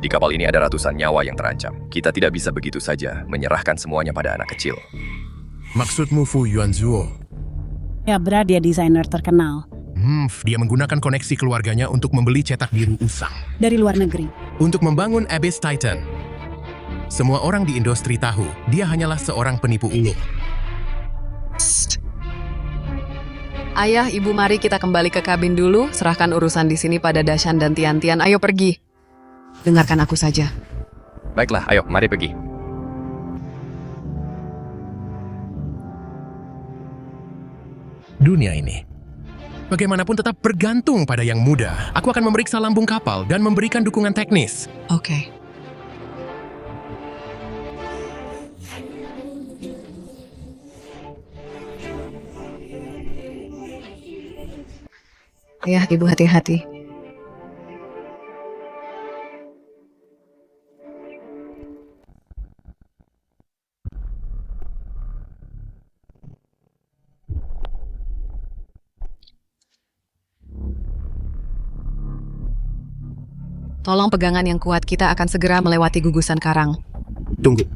Speaker 9: Di kapal ini ada ratusan nyawa yang terancam. Kita tidak bisa begitu saja menyerahkan semuanya pada anak kecil.
Speaker 14: Maksudmu Fu Yuan Zuo?
Speaker 4: Ya, benar, dia desainer terkenal.
Speaker 14: Dia menggunakan koneksi keluarganya untuk membeli cetak biru usang.
Speaker 4: Dari luar negeri.
Speaker 14: Untuk membangun Abyss Titan. Semua orang di industri tahu, dia hanyalah seorang penipu ulung.
Speaker 3: Ayah, ibu, mari kita kembali ke kabin dulu. Serahkan urusan di sini pada Dashan dan Tian-Tian. Ayo pergi. Dengarkan aku saja.
Speaker 9: Baiklah, ayo, mari pergi.
Speaker 14: Dunia ini, bagaimanapun tetap bergantung pada yang muda. Aku akan memeriksa lambung kapal dan memberikan dukungan teknis.
Speaker 3: Oke. Ayah, ibu, hati-hati. Tolong pegangan yang kuat, kita akan segera melewati gugusan karang.
Speaker 17: Tunggu.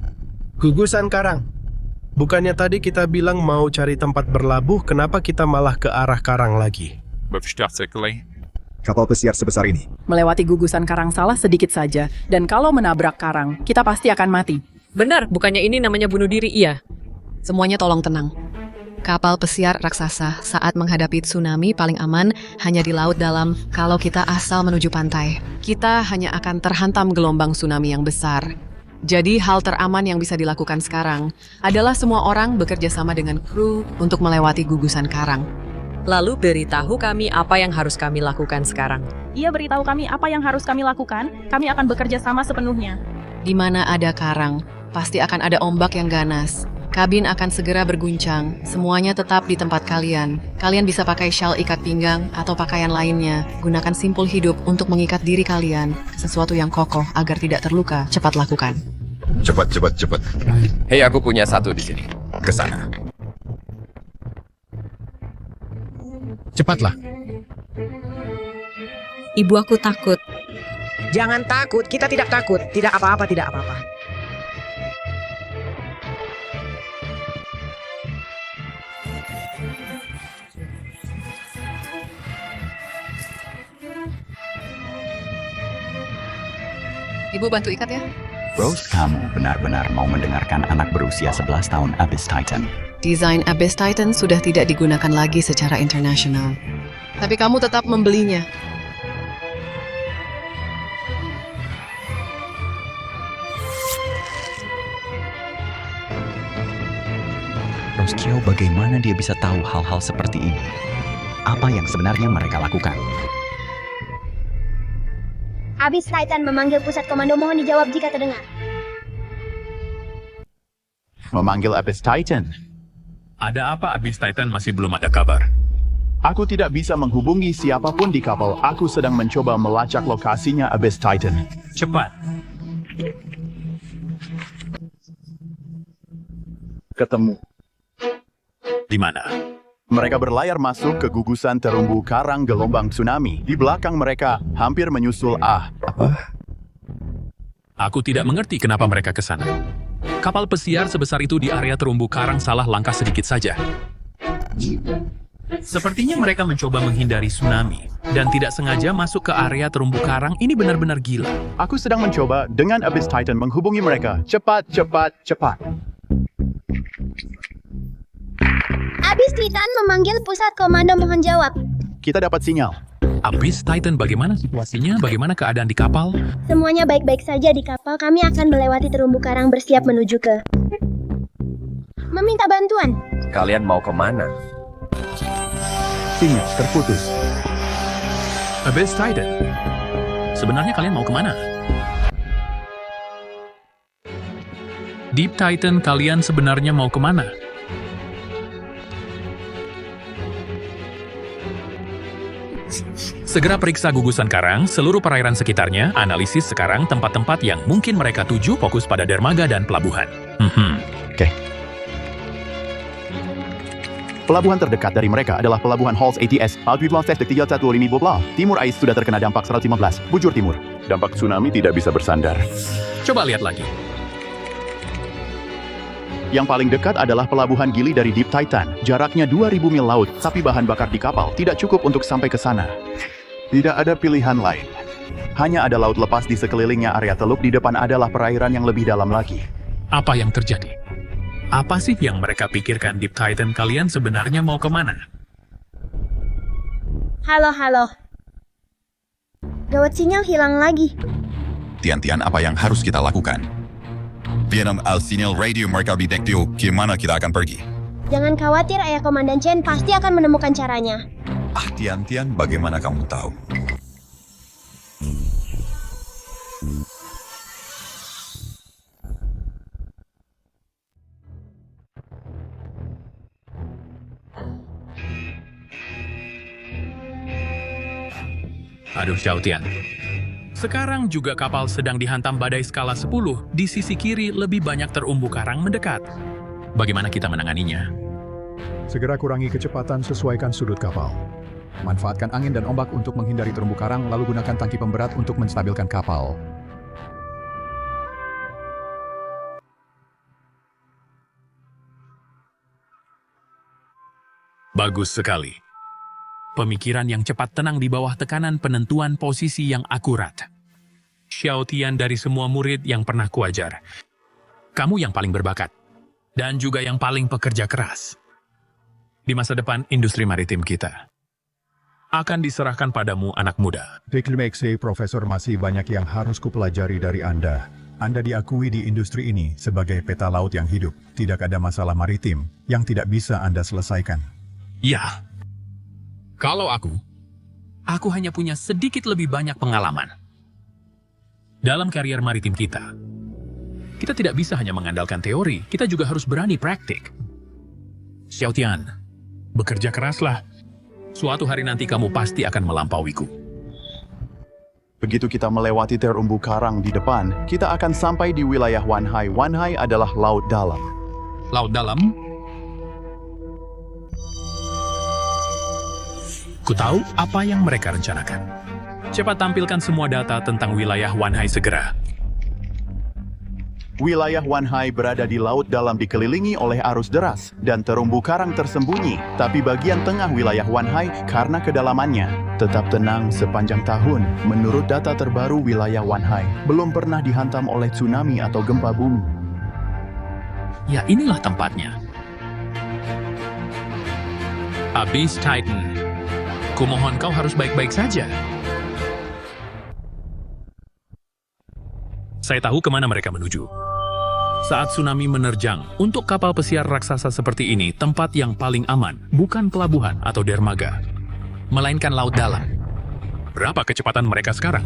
Speaker 17: Gugusan karang? Bukannya tadi kita bilang mau cari tempat berlabuh, kenapa kita malah ke arah karang lagi?
Speaker 19: Kapal pesiar sebesar ini.
Speaker 18: Melewati gugusan karang salah sedikit saja, dan kalau menabrak karang, kita pasti akan mati.
Speaker 8: Benar, bukannya ini namanya bunuh diri, iya.
Speaker 3: Semuanya tolong tenang. Kapal pesiar raksasa saat menghadapi tsunami paling aman hanya di laut dalam kalau kita asal menuju pantai. Kita hanya akan terhantam gelombang tsunami yang besar. Jadi hal teraman yang bisa dilakukan sekarang adalah semua orang bekerja sama dengan kru untuk melewati gugusan karang.
Speaker 8: Lalu beritahu kami apa yang harus kami lakukan sekarang.
Speaker 7: Ia beritahu kami apa yang harus kami lakukan, kami akan bekerja sama sepenuhnya.
Speaker 3: Di mana ada karang, pasti akan ada ombak yang ganas. Kabin akan segera berguncang, semuanya tetap di tempat kalian. Kalian bisa pakai syal ikat pinggang atau pakaian lainnya. Gunakan simpul hidup untuk mengikat diri kalian ke sesuatu yang kokoh agar tidak terluka. Cepat lakukan.
Speaker 1: Cepat.
Speaker 9: Hei, aku punya satu di sini.
Speaker 1: Ke sana.
Speaker 14: Cepatlah.
Speaker 8: Ibu, aku takut.
Speaker 18: Jangan takut, kita tidak takut. Tidak apa-apa, tidak apa-apa.
Speaker 3: Ibu bantu ikat ya.
Speaker 5: Rose, kamu benar-benar mau mendengarkan anak berusia 11 tahun Abyss Titan.
Speaker 3: Desain Abyss Titan sudah tidak digunakan lagi secara internasional. Tapi kamu tetap membelinya.
Speaker 5: Rose Kyo, bagaimana dia bisa tahu hal-hal seperti ini? apa yang sebenarnya mereka lakukan.
Speaker 6: Abyss Titan memanggil pusat komando, mohon dijawab jika terdengar.
Speaker 15: Memanggil Abyss Titan.
Speaker 16: Ada apa Abyss Titan masih belum ada kabar?
Speaker 15: Aku tidak bisa menghubungi siapapun di kapal. Aku sedang mencoba melacak lokasinya Abyss Titan.
Speaker 16: Cepat.
Speaker 15: Ketemu.
Speaker 16: Di mana?
Speaker 15: Mereka berlayar masuk ke gugusan terumbu karang gelombang tsunami. Di belakang mereka hampir menyusul
Speaker 16: Aku tidak mengerti kenapa mereka ke sana. Kapal pesiar sebesar itu di area terumbu karang salah langkah sedikit saja. Sepertinya mereka mencoba menghindari tsunami dan tidak sengaja masuk ke area terumbu karang. Ini benar-benar gila.
Speaker 15: Aku sedang mencoba dengan Abyss Titan menghubungi mereka. Cepat, cepat, cepat.
Speaker 6: Abyss Titan memanggil pusat komando, mohon jawab.
Speaker 15: Kita dapat sinyal.
Speaker 16: Abyss Titan, bagaimana situasinya? Bagaimana keadaan di kapal?
Speaker 6: Semuanya baik-baik saja di kapal. Kami akan melewati terumbu karang bersiap menuju ke... meminta bantuan.
Speaker 9: Kalian mau kemana?
Speaker 15: Sinyal terputus.
Speaker 16: Abyss Titan, sebenarnya kalian mau kemana? Deep Titan, kalian sebenarnya mau kemana? Segera periksa gugusan karang, seluruh perairan sekitarnya, analisis sekarang tempat-tempat yang mungkin mereka tuju, fokus pada dermaga dan pelabuhan.
Speaker 15: Oke. Pelabuhan terdekat dari mereka adalah pelabuhan Halls ATS, Altitude Loss 315 bla. Timur Ais sudah terkena dampak 115, bujur timur. Dampak tsunami tidak bisa bersandar.
Speaker 16: Coba lihat lagi.
Speaker 15: Yang paling dekat adalah pelabuhan Gili dari Deep Titan. Jaraknya 2000 mil laut, tapi bahan bakar di kapal tidak cukup untuk sampai ke sana. Tidak ada pilihan lain. Hanya ada laut lepas di sekelilingnya. Area teluk di depan adalah perairan yang lebih dalam lagi.
Speaker 16: Apa yang terjadi? Apa sih yang mereka pikirkan, Deep Titan? Kalian sebenarnya mau kemana?
Speaker 6: Halo. Gawat, sinyal hilang lagi.
Speaker 1: Tian-Tian, apa yang harus kita lakukan? Vietnam al sinyal radio mereka detektif, gimana kita akan pergi?
Speaker 6: Jangan khawatir, Ayah Komandan Chen pasti akan menemukan caranya.
Speaker 1: Tian-Tian, bagaimana kamu tahu?
Speaker 16: Aduh, Xiaotian. Sekarang juga kapal sedang dihantam badai skala 10. Di sisi kiri lebih banyak terumbu karang mendekat. Bagaimana kita menanganinya?
Speaker 19: Segera kurangi kecepatan, sesuaikan sudut kapal. Manfaatkan angin dan ombak untuk menghindari terumbu karang, lalu gunakan tangki pemberat untuk menstabilkan kapal.
Speaker 16: Bagus sekali. Pemikiran yang cepat tenang di bawah tekanan penentuan posisi yang akurat. Xiaotian dari semua murid yang pernah kuajar. Kamu yang paling berbakat. Dan juga yang paling pekerja keras. Di masa depan industri maritim kita akan diserahkan padamu, anak muda.
Speaker 19: Diklimeksi, Profesor, masih banyak yang harus kupelajari dari Anda. Anda diakui di industri ini sebagai peta laut yang hidup. Tidak ada masalah maritim yang tidak bisa Anda selesaikan.
Speaker 16: Ya. Kalau aku hanya punya sedikit lebih banyak pengalaman. Dalam karier maritim kita tidak bisa hanya mengandalkan teori, kita juga harus berani praktik. Xiaotian, bekerja keraslah. Suatu hari nanti kamu pasti akan melampauiku.
Speaker 15: Begitu kita melewati terumbu karang di depan, kita akan sampai di wilayah Wanhai. Wanhai adalah laut dalam.
Speaker 16: Laut dalam? Ku tahu apa yang mereka rencanakan. Cepat tampilkan semua data tentang wilayah Wanhai segera.
Speaker 15: Wilayah Wanhai berada di laut dalam, dikelilingi oleh arus deras dan terumbu karang tersembunyi. Tapi bagian tengah wilayah Wanhai karena kedalamannya tetap tenang sepanjang tahun. Menurut data terbaru, wilayah Wanhai belum pernah dihantam oleh tsunami atau gempa bumi.
Speaker 16: Ya, inilah tempatnya. Abyss Titan. Kumohon kau harus baik-baik saja. Saya tahu kemana mereka menuju. Saat tsunami menerjang, untuk kapal pesiar raksasa seperti ini, tempat yang paling aman, bukan pelabuhan atau dermaga. melainkan laut dalam. Berapa kecepatan mereka sekarang?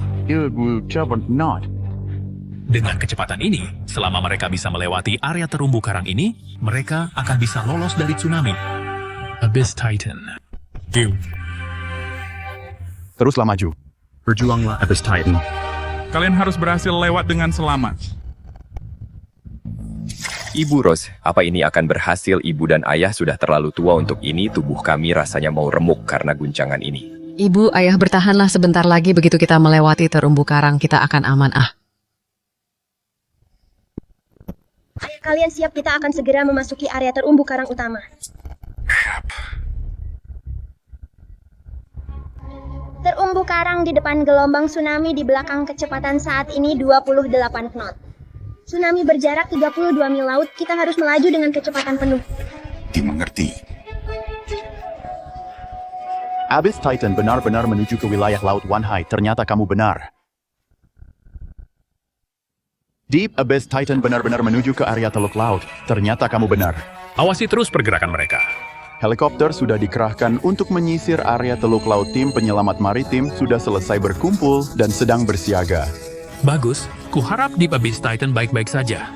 Speaker 16: Dengan kecepatan ini, selama mereka bisa melewati area terumbu karang ini, mereka akan bisa lolos dari tsunami.
Speaker 10: Abyss Titan.
Speaker 15: Teruslah maju.
Speaker 13: Berjuanglah, Abyss Titan.
Speaker 2: Kalian harus berhasil lewat dengan selamat.
Speaker 9: Ibu Rose, apa ini akan berhasil? Ibu dan ayah sudah terlalu tua untuk ini. Tubuh kami rasanya mau remuk karena guncangan ini.
Speaker 3: Ibu, ayah bertahanlah sebentar lagi. Begitu kita melewati terumbu karang, kita akan aman.
Speaker 6: Ayah kalian siap, kita akan segera memasuki area terumbu karang utama. Terumbu karang di depan, gelombang tsunami di belakang, kecepatan saat ini 28 knot. Tsunami berjarak 32 mil laut, kita harus melaju dengan kecepatan penuh.
Speaker 1: Dimengerti.
Speaker 15: Abyss Titan benar-benar menuju ke wilayah Laut Wanhai. Ternyata kamu benar. Deep Abyss Titan benar-benar menuju ke area Teluk Laut. Ternyata kamu benar.
Speaker 16: Awasi terus pergerakan mereka.
Speaker 15: Helikopter sudah dikerahkan untuk menyisir area Teluk Laut. Tim penyelamat maritim sudah selesai berkumpul dan sedang bersiaga.
Speaker 16: Bagus, kuharap Deep Abyss Titan baik-baik saja.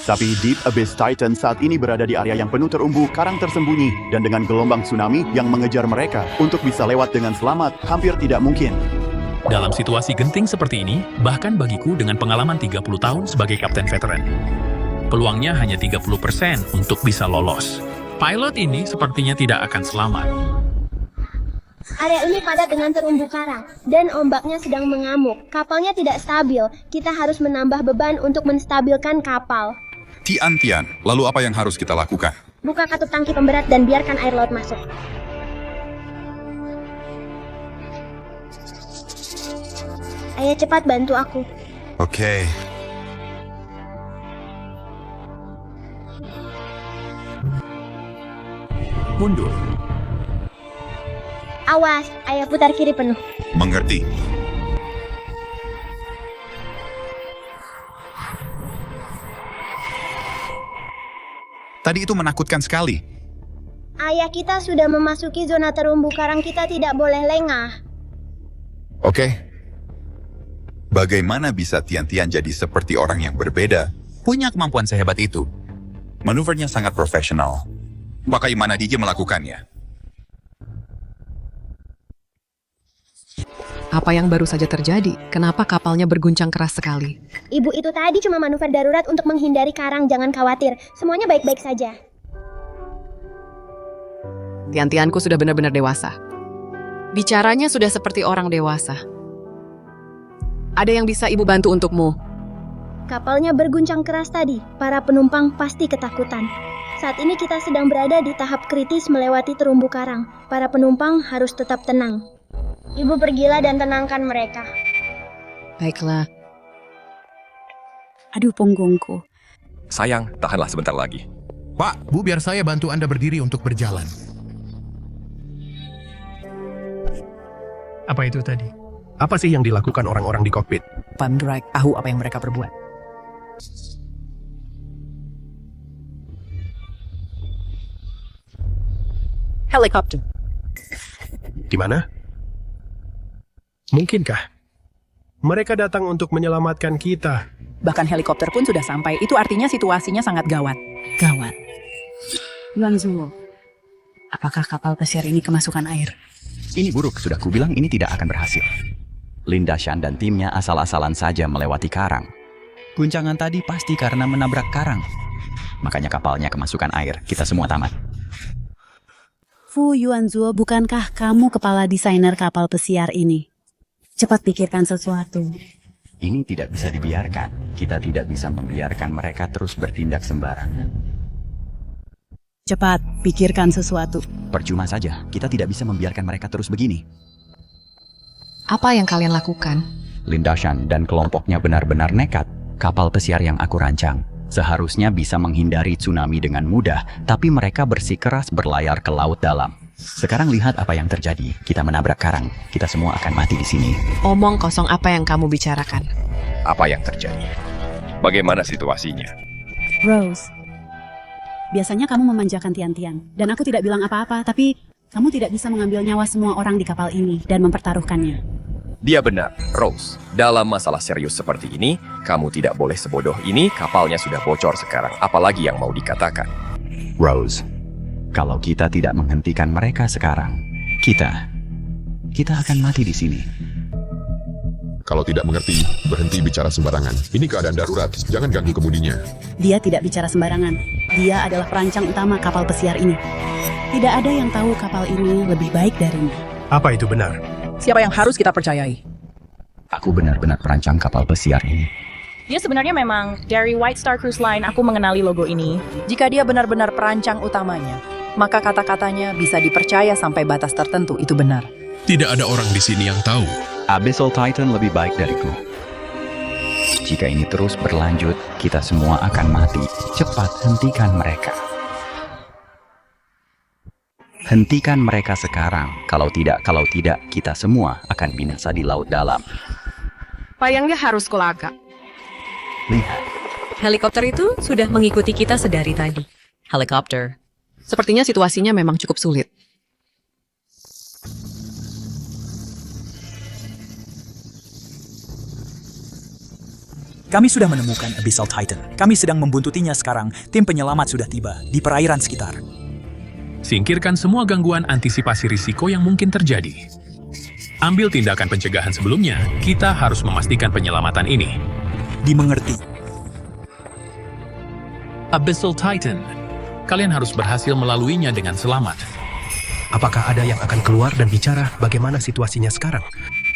Speaker 15: Tapi Deep Abyss Titan saat ini berada di area yang penuh terumbu karang tersembunyi, dan dengan gelombang tsunami yang mengejar mereka, untuk bisa lewat dengan selamat hampir tidak mungkin.
Speaker 16: Dalam situasi genting seperti ini, bahkan bagiku dengan pengalaman 30 tahun sebagai kapten veteran, peluangnya hanya 30% untuk bisa lolos. Pilot ini sepertinya tidak akan selamat.
Speaker 6: Area ini padat dengan terumbu karang, dan ombaknya sedang mengamuk. Kapalnya tidak stabil, kita harus menambah beban untuk menstabilkan kapal.
Speaker 1: Tian, lalu apa yang harus kita lakukan?
Speaker 6: Buka katup tangki pemberat dan biarkan air laut masuk. Ayah, cepat bantu aku.
Speaker 1: Oke.
Speaker 16: Mundur.
Speaker 6: Awas, ayah putar kiri penuh.
Speaker 1: Mengerti. Tadi itu menakutkan sekali.
Speaker 6: Ayah, kita sudah memasuki zona terumbu karang, kita tidak boleh lengah.
Speaker 1: Oke. Bagaimana bisa Tian jadi seperti orang yang berbeda? Punya kemampuan sehebat itu. Manuvernya sangat profesional. Bagaimana dia melakukannya?
Speaker 3: Apa yang baru saja terjadi? Kenapa kapalnya berguncang keras sekali?
Speaker 6: Ibu itu tadi cuma manuver darurat untuk menghindari karang, jangan khawatir. Semuanya baik-baik saja.
Speaker 3: Tian-tianku sudah benar-benar dewasa. Bicaranya sudah seperti orang dewasa. Ada yang bisa ibu bantu untukmu?
Speaker 6: Kapalnya berguncang keras tadi. Para penumpang pasti ketakutan. Saat ini kita sedang berada di tahap kritis melewati terumbu karang. Para penumpang harus tetap tenang. Ibu pergilah dan tenangkan mereka.
Speaker 3: Baiklah.
Speaker 4: Aduh, punggungku.
Speaker 9: Sayang, tahanlah sebentar lagi.
Speaker 14: Pak, Bu, biar saya bantu Anda berdiri untuk berjalan.
Speaker 10: Apa itu tadi?
Speaker 17: Apa sih yang dilakukan orang-orang di kokpit?
Speaker 18: Van Dijk tahu apa yang mereka perbuat. Helikopter.
Speaker 17: Di mana? Mungkinkah mereka datang untuk menyelamatkan kita?
Speaker 18: Bahkan helikopter pun sudah sampai. Itu artinya situasinya sangat gawat.
Speaker 4: Gawat. Yuanzuo, apakah kapal pesiar ini kemasukan air?
Speaker 5: Ini buruk, sudah kubilang ini tidak akan berhasil. Linda Shan dan timnya asal-asalan saja melewati karang. Guncangan tadi pasti karena menabrak karang. Makanya kapalnya kemasukan air, kita semua tamat.
Speaker 4: Fu Yuanzuo, bukankah kamu kepala desainer kapal pesiar ini? Cepat pikirkan sesuatu.
Speaker 5: Ini tidak bisa dibiarkan. Kita tidak bisa membiarkan mereka terus bertindak sembarangan.
Speaker 4: Cepat pikirkan sesuatu.
Speaker 5: Percuma saja, kita tidak bisa membiarkan mereka terus begini.
Speaker 3: Apa yang kalian lakukan?
Speaker 5: Linda Shan dan kelompoknya benar-benar nekat. Kapal pesiar yang aku rancang seharusnya bisa menghindari tsunami dengan mudah, tapi mereka bersikeras berlayar ke laut dalam. Sekarang lihat apa yang terjadi. Kita menabrak karang. Kita semua akan mati di sini.
Speaker 3: Omong kosong, apa yang kamu bicarakan?
Speaker 9: Apa yang terjadi? Bagaimana situasinya?
Speaker 4: Rose, biasanya kamu memanjakan Tian-tian, dan aku tidak bilang apa-apa, tapi Kamu tidak bisa mengambil nyawa semua orang di kapal ini dan mempertaruhkannya.
Speaker 9: Dia benar, Rose. Dalam masalah serius seperti ini, kamu tidak boleh sebodoh ini. Kapalnya sudah bocor sekarang. Apalagi yang mau dikatakan?
Speaker 5: Rose, kalau kita tidak menghentikan mereka sekarang, kita akan mati di sini.
Speaker 12: Kalau tidak mengerti, berhenti bicara sembarangan. Ini keadaan darurat, jangan ganggu kemudinya.
Speaker 4: Dia tidak bicara sembarangan. Dia adalah perancang utama kapal pesiar ini. Tidak ada yang tahu kapal ini lebih baik darinya.
Speaker 14: Apa itu benar?
Speaker 18: Siapa yang harus kita percayai?
Speaker 5: Aku benar-benar perancang kapal pesiar ini.
Speaker 7: Dia sebenarnya memang dari White Star Cruise Line. Aku mengenali logo ini.
Speaker 18: Jika dia benar-benar perancang utamanya, maka kata-katanya bisa dipercaya sampai batas tertentu. Itu benar.
Speaker 14: Tidak ada orang di sini yang tahu.
Speaker 5: Abyssal Titan lebih baik dariku. Jika ini terus berlanjut, kita semua akan mati. Cepat hentikan mereka. Hentikan mereka sekarang. Kalau tidak, kita semua akan binasa di laut dalam.
Speaker 8: Payangnya harus kulaka.
Speaker 5: Lihat.
Speaker 8: Helikopter itu sudah mengikuti kita sedari tadi.
Speaker 3: Helikopter. Sepertinya situasinya memang cukup sulit.
Speaker 20: Kami sudah menemukan Abyssal Titan. Kami sedang membuntutinya sekarang. Tim penyelamat sudah tiba di perairan sekitar.
Speaker 16: Singkirkan semua gangguan antisipasi risiko yang mungkin terjadi. Ambil tindakan pencegahan sebelumnya. Kita harus memastikan penyelamatan ini.
Speaker 20: Dimengerti.
Speaker 16: Abyssal Titan. Kalian harus berhasil melaluinya dengan selamat.
Speaker 14: Apakah ada yang akan keluar dan bicara bagaimana situasinya sekarang?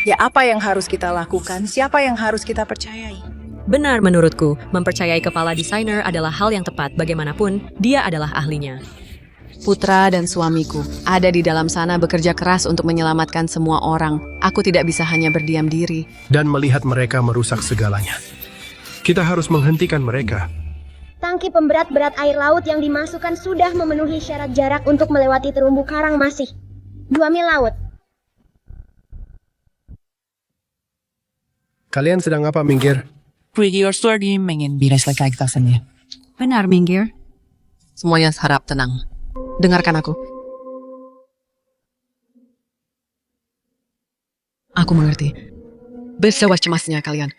Speaker 18: Ya, apa yang harus kita lakukan? Siapa yang harus kita percayai?
Speaker 8: Benar menurutku, mempercayai kepala desainer adalah hal yang tepat. Bagaimanapun, dia adalah ahlinya.
Speaker 3: Putra dan suamiku ada di dalam sana bekerja keras untuk menyelamatkan semua orang. Aku tidak bisa hanya berdiam diri.
Speaker 17: Dan melihat mereka merusak segalanya. Kita harus menghentikan mereka.
Speaker 6: Tangki pemberat berat air laut yang dimasukkan sudah memenuhi syarat jarak untuk melewati terumbu karang masih 2 mil laut.
Speaker 17: Kalian sedang apa, Minggir?
Speaker 3: Benar, Minggir. Semuanya harap tenang. Dengarkan aku. Aku mengerti. Betapa cemasnya kalian.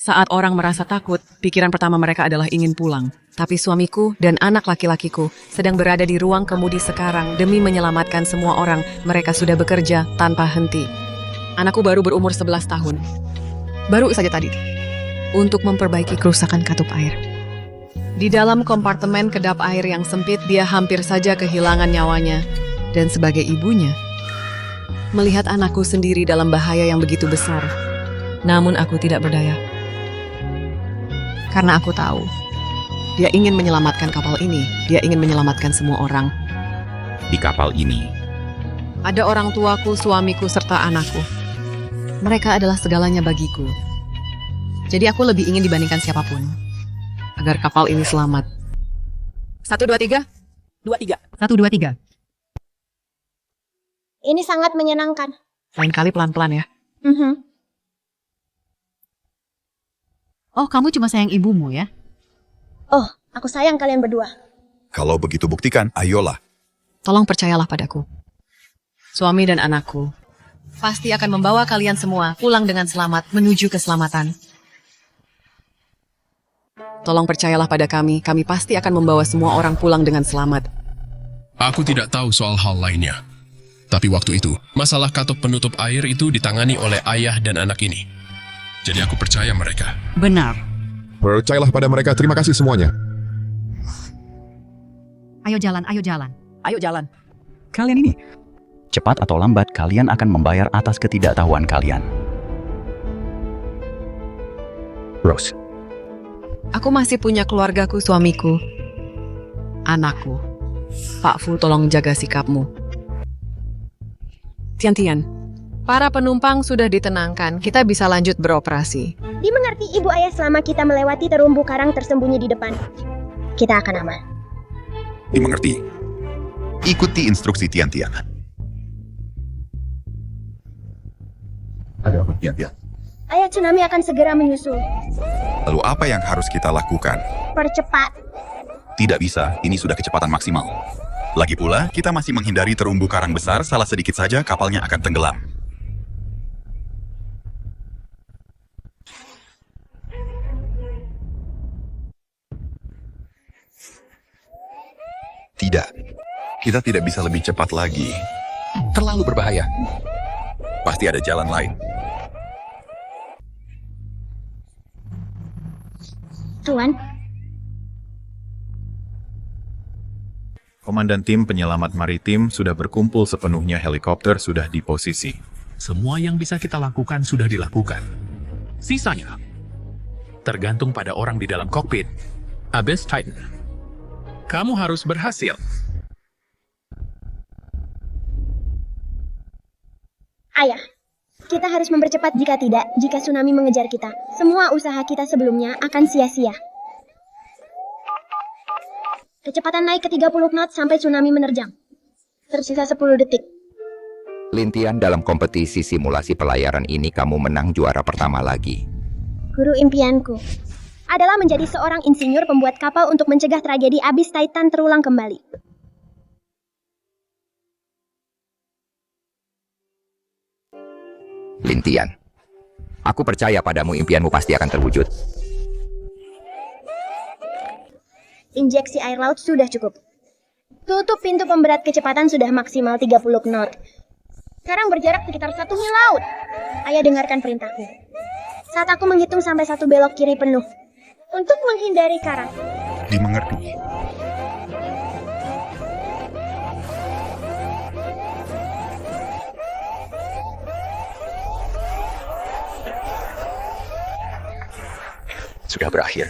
Speaker 3: Saat orang merasa takut, pikiran pertama mereka adalah ingin pulang. Tapi suamiku dan anak laki-lakiku sedang berada di ruang kemudi sekarang demi menyelamatkan semua orang. Mereka sudah bekerja tanpa henti. Anakku baru berumur 11 tahun. Baru saja tadi. Untuk memperbaiki kerusakan katup air. Di dalam kompartemen kedap air yang sempit, dia hampir saja kehilangan nyawanya. Dan sebagai ibunya, melihat anakku sendiri dalam bahaya yang begitu besar. Namun aku tidak berdaya. Karena aku tahu, dia ingin menyelamatkan kapal ini. Dia ingin menyelamatkan semua orang.
Speaker 1: Di kapal ini,
Speaker 3: ada orang tuaku, suamiku, serta anakku. Mereka adalah segalanya bagiku. Jadi aku lebih ingin dibandingkan siapapun. Agar kapal ini selamat. 1, 2, 3.
Speaker 18: 2, 3.
Speaker 3: 1, 2, 3.
Speaker 6: Ini sangat menyenangkan.
Speaker 3: Lain kali pelan-pelan ya.
Speaker 4: Oh, kamu cuma sayang ibumu ya?
Speaker 6: Oh, aku sayang kalian berdua.
Speaker 1: kalau begitu buktikan, ayolah.
Speaker 3: Tolong percayalah padaku. Suami dan anakku pasti akan membawa kalian semua pulang dengan selamat menuju keselamatan. Tolong percayalah pada kami pasti akan membawa semua orang pulang dengan selamat.
Speaker 14: Aku tidak tahu soal hal lainnya. Tapi waktu itu, masalah katup penutup air itu ditangani oleh ayah dan anak ini. Jadi aku percaya mereka.
Speaker 18: Benar.
Speaker 12: Percayalah pada mereka, terima kasih semuanya.
Speaker 18: Ayo jalan, ayo jalan. Ayo jalan.
Speaker 5: Kalian ini, cepat atau lambat kalian akan membayar atas ketidaktahuan kalian. Rose.
Speaker 3: Aku masih punya keluargaku, suamiku, anakku. Pak Fu, tolong jaga sikapmu. Tian-Tian, para penumpang sudah ditenangkan. Kita bisa lanjut beroperasi.
Speaker 6: Dimengerti ibu ayah selama kita melewati terumbu karang tersembunyi di depan. Kita akan aman.
Speaker 1: Dimengerti. Ikuti instruksi Tian-Tian. Ada apa, Tian-Tian?
Speaker 6: Ayah tsunami akan segera menyusul.
Speaker 1: Lalu apa yang harus kita lakukan?
Speaker 6: Percepat.
Speaker 1: Tidak bisa, ini sudah kecepatan maksimal. Lagi pula, kita masih menghindari terumbu karang besar, salah sedikit saja kapalnya akan tenggelam. Tidak, kita tidak bisa lebih cepat lagi. Terlalu berbahaya. Pasti ada jalan lain.
Speaker 6: Tuan,
Speaker 21: Komandan tim penyelamat maritim sudah berkumpul sepenuhnya, helikopter sudah di posisi.
Speaker 16: Semua yang bisa kita lakukan sudah dilakukan. Sisanya tergantung pada orang di dalam kokpit. Abyss Titan, kamu harus berhasil.
Speaker 6: ayah, kita harus mempercepat jika tsunami mengejar kita. Semua usaha kita sebelumnya akan sia-sia. Kecepatan naik ke 30 knot sampai tsunami menerjang. Tersisa 10 detik.
Speaker 22: Lintian, dalam kompetisi simulasi pelayaran ini kamu menang juara pertama lagi.
Speaker 6: Guru impianku adalah menjadi seorang insinyur pembuat kapal untuk mencegah tragedi Abyss Titan terulang kembali.
Speaker 22: Lintian, aku percaya padamu, impianmu pasti akan terwujud.
Speaker 6: Injeksi air laut sudah cukup. Tutup pintu pemberat kecepatan sudah maksimal 30 knot. Sekarang berjarak sekitar 1 mil laut. Ayah, dengarkan perintahku. Saat aku menghitung sampai 1 belok kiri penuh. Untuk menghindari karang.
Speaker 1: Dimengerti.
Speaker 5: Sudah berakhir.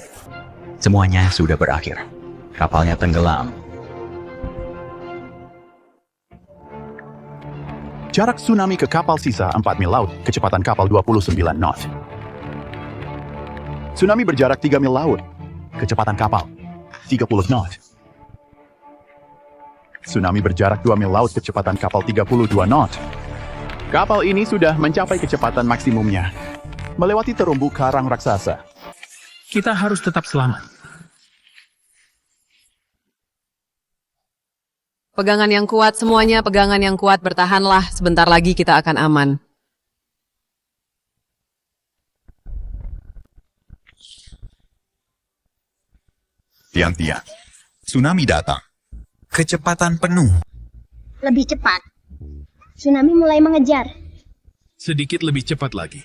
Speaker 5: Semuanya sudah berakhir. Kapalnya tenggelam.
Speaker 15: Jarak tsunami ke kapal sisa 4 mil laut, kecepatan kapal 29 knot. Tsunami berjarak 3 mil laut, kecepatan kapal 30 knot. Tsunami berjarak 2 mil laut, kecepatan kapal 32 knot. Kapal ini sudah mencapai kecepatan maksimumnya, melewati terumbu karang raksasa.
Speaker 16: Kita harus tetap selamat.
Speaker 3: Pegangan yang kuat semuanya, pegangan yang kuat, bertahanlah. Sebentar lagi kita akan aman.
Speaker 1: Tian-Tian, tsunami datang. Kecepatan penuh.
Speaker 6: Lebih cepat. Tsunami mulai mengejar.
Speaker 16: Sedikit lebih cepat lagi.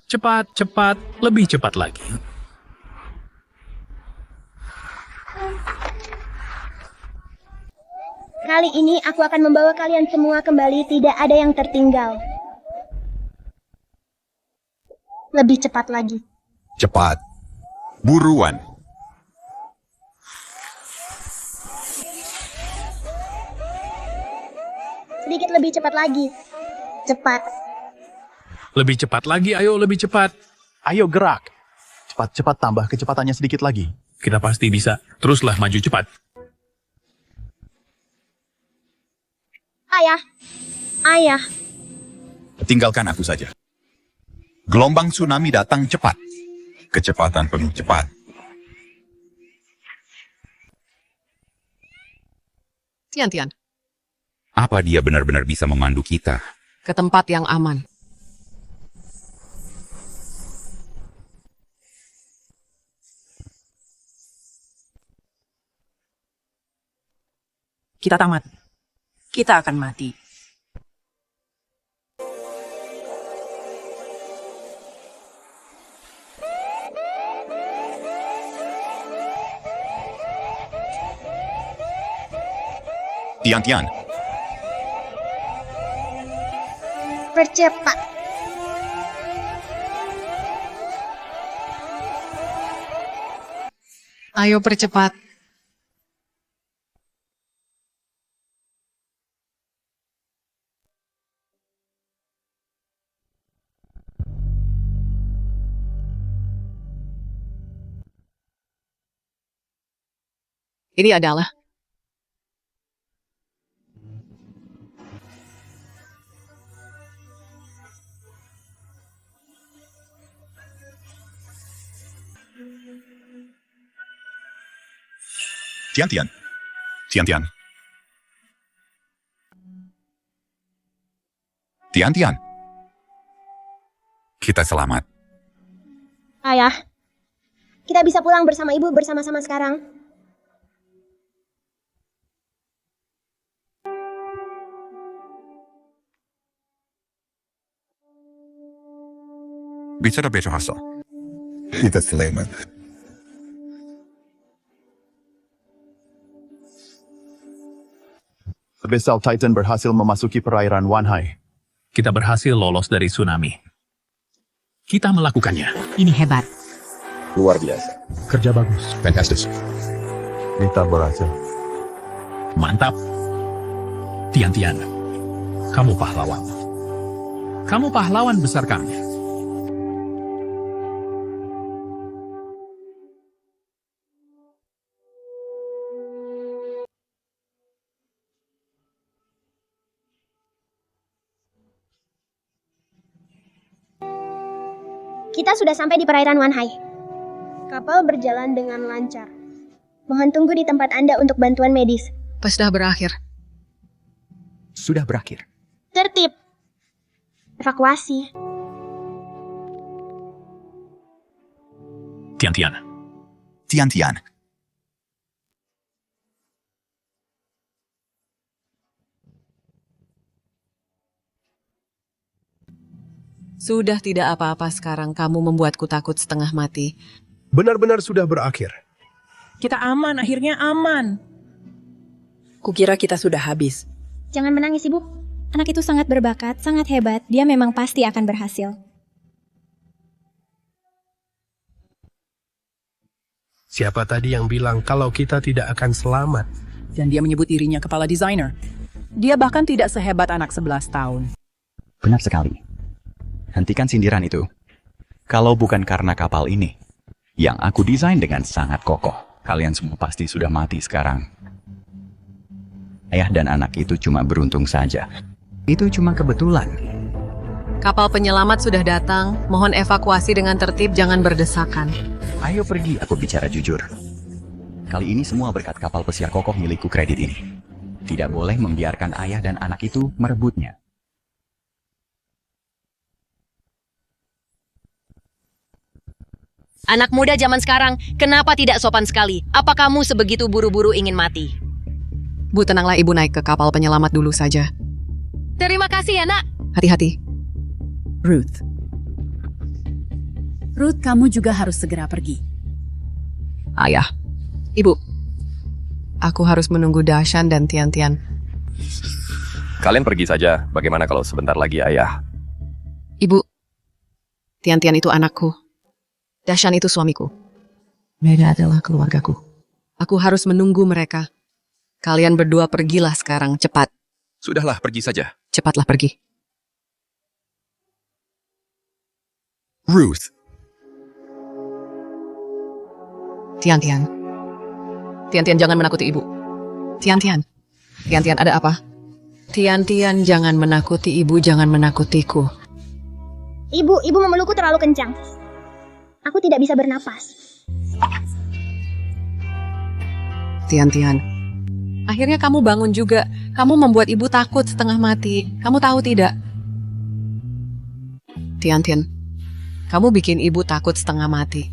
Speaker 16: Cepat, cepat, lebih cepat lagi.
Speaker 6: Kali ini aku akan membawa kalian semua kembali, tidak ada yang tertinggal. Lebih cepat lagi.
Speaker 1: Cepat. Buruan.
Speaker 6: Sedikit lebih cepat lagi. Cepat.
Speaker 16: Lebih cepat lagi, ayo lebih cepat.
Speaker 15: Ayo gerak. Cepat-cepat tambah kecepatannya sedikit lagi.
Speaker 16: Kita pasti bisa. Teruslah maju cepat.
Speaker 6: Ayah. Ayah.
Speaker 1: Tinggalkan aku saja. Gelombang tsunami datang cepat. Kecepatan penuh cepat.
Speaker 3: Tian-Tian,
Speaker 22: Apa dia benar-benar bisa memandu kita?
Speaker 3: ke tempat yang aman.
Speaker 18: Kita tamat. Kita akan mati.
Speaker 1: Tian-Tian,
Speaker 6: Percepat.
Speaker 3: Ayo percepat. Ini adalah
Speaker 1: Tian-Tian. Tian-Tian, Tian-Tian. Kita selamat.
Speaker 6: Ayah, kita bisa pulang bersama ibu bersama-sama sekarang.
Speaker 1: Bicara besok. Kita selamat.
Speaker 15: Abyssal Titan berhasil memasuki perairan Wanhai.
Speaker 16: Kita berhasil lolos dari tsunami. Kita melakukannya.
Speaker 11: Ini hebat.
Speaker 12: Luar biasa.
Speaker 17: Kerja bagus.
Speaker 12: Fantastis.
Speaker 15: Kita berhasil.
Speaker 16: Mantap. Tian-Tian, kamu pahlawan. Kamu pahlawan besar kami.
Speaker 6: Kita sudah sampai di perairan Wanhai. Kapal berjalan dengan lancar. Mohon tunggu di tempat Anda untuk bantuan medis.
Speaker 3: Sudah berakhir.
Speaker 5: Sudah berakhir.
Speaker 6: Tertib. Evakuasi.
Speaker 16: Tian-Tian.
Speaker 1: Tian-Tian.
Speaker 3: Sudah tidak apa-apa sekarang kamu membuatku takut setengah mati.
Speaker 17: Benar-benar sudah berakhir.
Speaker 18: Kita aman, akhirnya aman. Kukira kita sudah habis.
Speaker 6: Jangan menangis, Ibu. Anak itu sangat berbakat, sangat hebat. Dia memang pasti akan berhasil.
Speaker 17: Siapa tadi yang bilang kalau kita tidak akan selamat?
Speaker 18: Dan dia menyebut dirinya kepala desainer. Dia bahkan tidak sehebat anak 11 tahun.
Speaker 5: Benar sekali. Hentikan sindiran itu. Kalau bukan karena kapal ini, yang aku desain dengan sangat kokoh, kalian semua pasti sudah mati sekarang. Ayah dan anak itu cuma beruntung saja. Itu cuma kebetulan.
Speaker 3: Kapal penyelamat sudah datang. Mohon evakuasi dengan tertib, jangan berdesakan.
Speaker 5: Ayo pergi, aku bicara jujur. Kali ini semua berkat kapal pesiar kokoh milikku kredit ini. Tidak boleh membiarkan ayah dan anak itu merebutnya.
Speaker 11: Anak muda zaman sekarang, kenapa tidak sopan sekali? Apa kamu sebegitu buru-buru ingin mati?
Speaker 3: Bu, tenanglah, Ibu naik ke kapal penyelamat dulu saja.
Speaker 11: Terima kasih ya, Nak.
Speaker 3: Hati-hati.
Speaker 4: Ruth. Ruth, kamu juga harus segera pergi.
Speaker 3: Ayah. Ibu. Aku harus menunggu Dashan dan Tian-Tian.
Speaker 9: Kalian pergi saja. Bagaimana kalau sebentar lagi, Ayah?
Speaker 3: Ibu. Tian-Tian itu anakku. Dashan itu suamiku. Mereka adalah keluargaku. Aku harus menunggu mereka. Kalian berdua pergilah sekarang, cepat.
Speaker 1: Sudahlah, pergi saja.
Speaker 3: Cepatlah pergi.
Speaker 1: Ruth.
Speaker 3: Tian-Tian. Tian-Tian, jangan menakuti ibu. Tian-Tian. Tian-Tian, ada apa? Tian-Tian, jangan menakuti ibu, jangan menakutiku.
Speaker 6: Ibu memelukku terlalu kencang. Aku tidak bisa bernapas.
Speaker 3: Tian-Tian. Akhirnya kamu bangun juga. Kamu membuat ibu takut setengah mati. Kamu tahu tidak? Tian-Tian. Kamu bikin ibu takut setengah mati.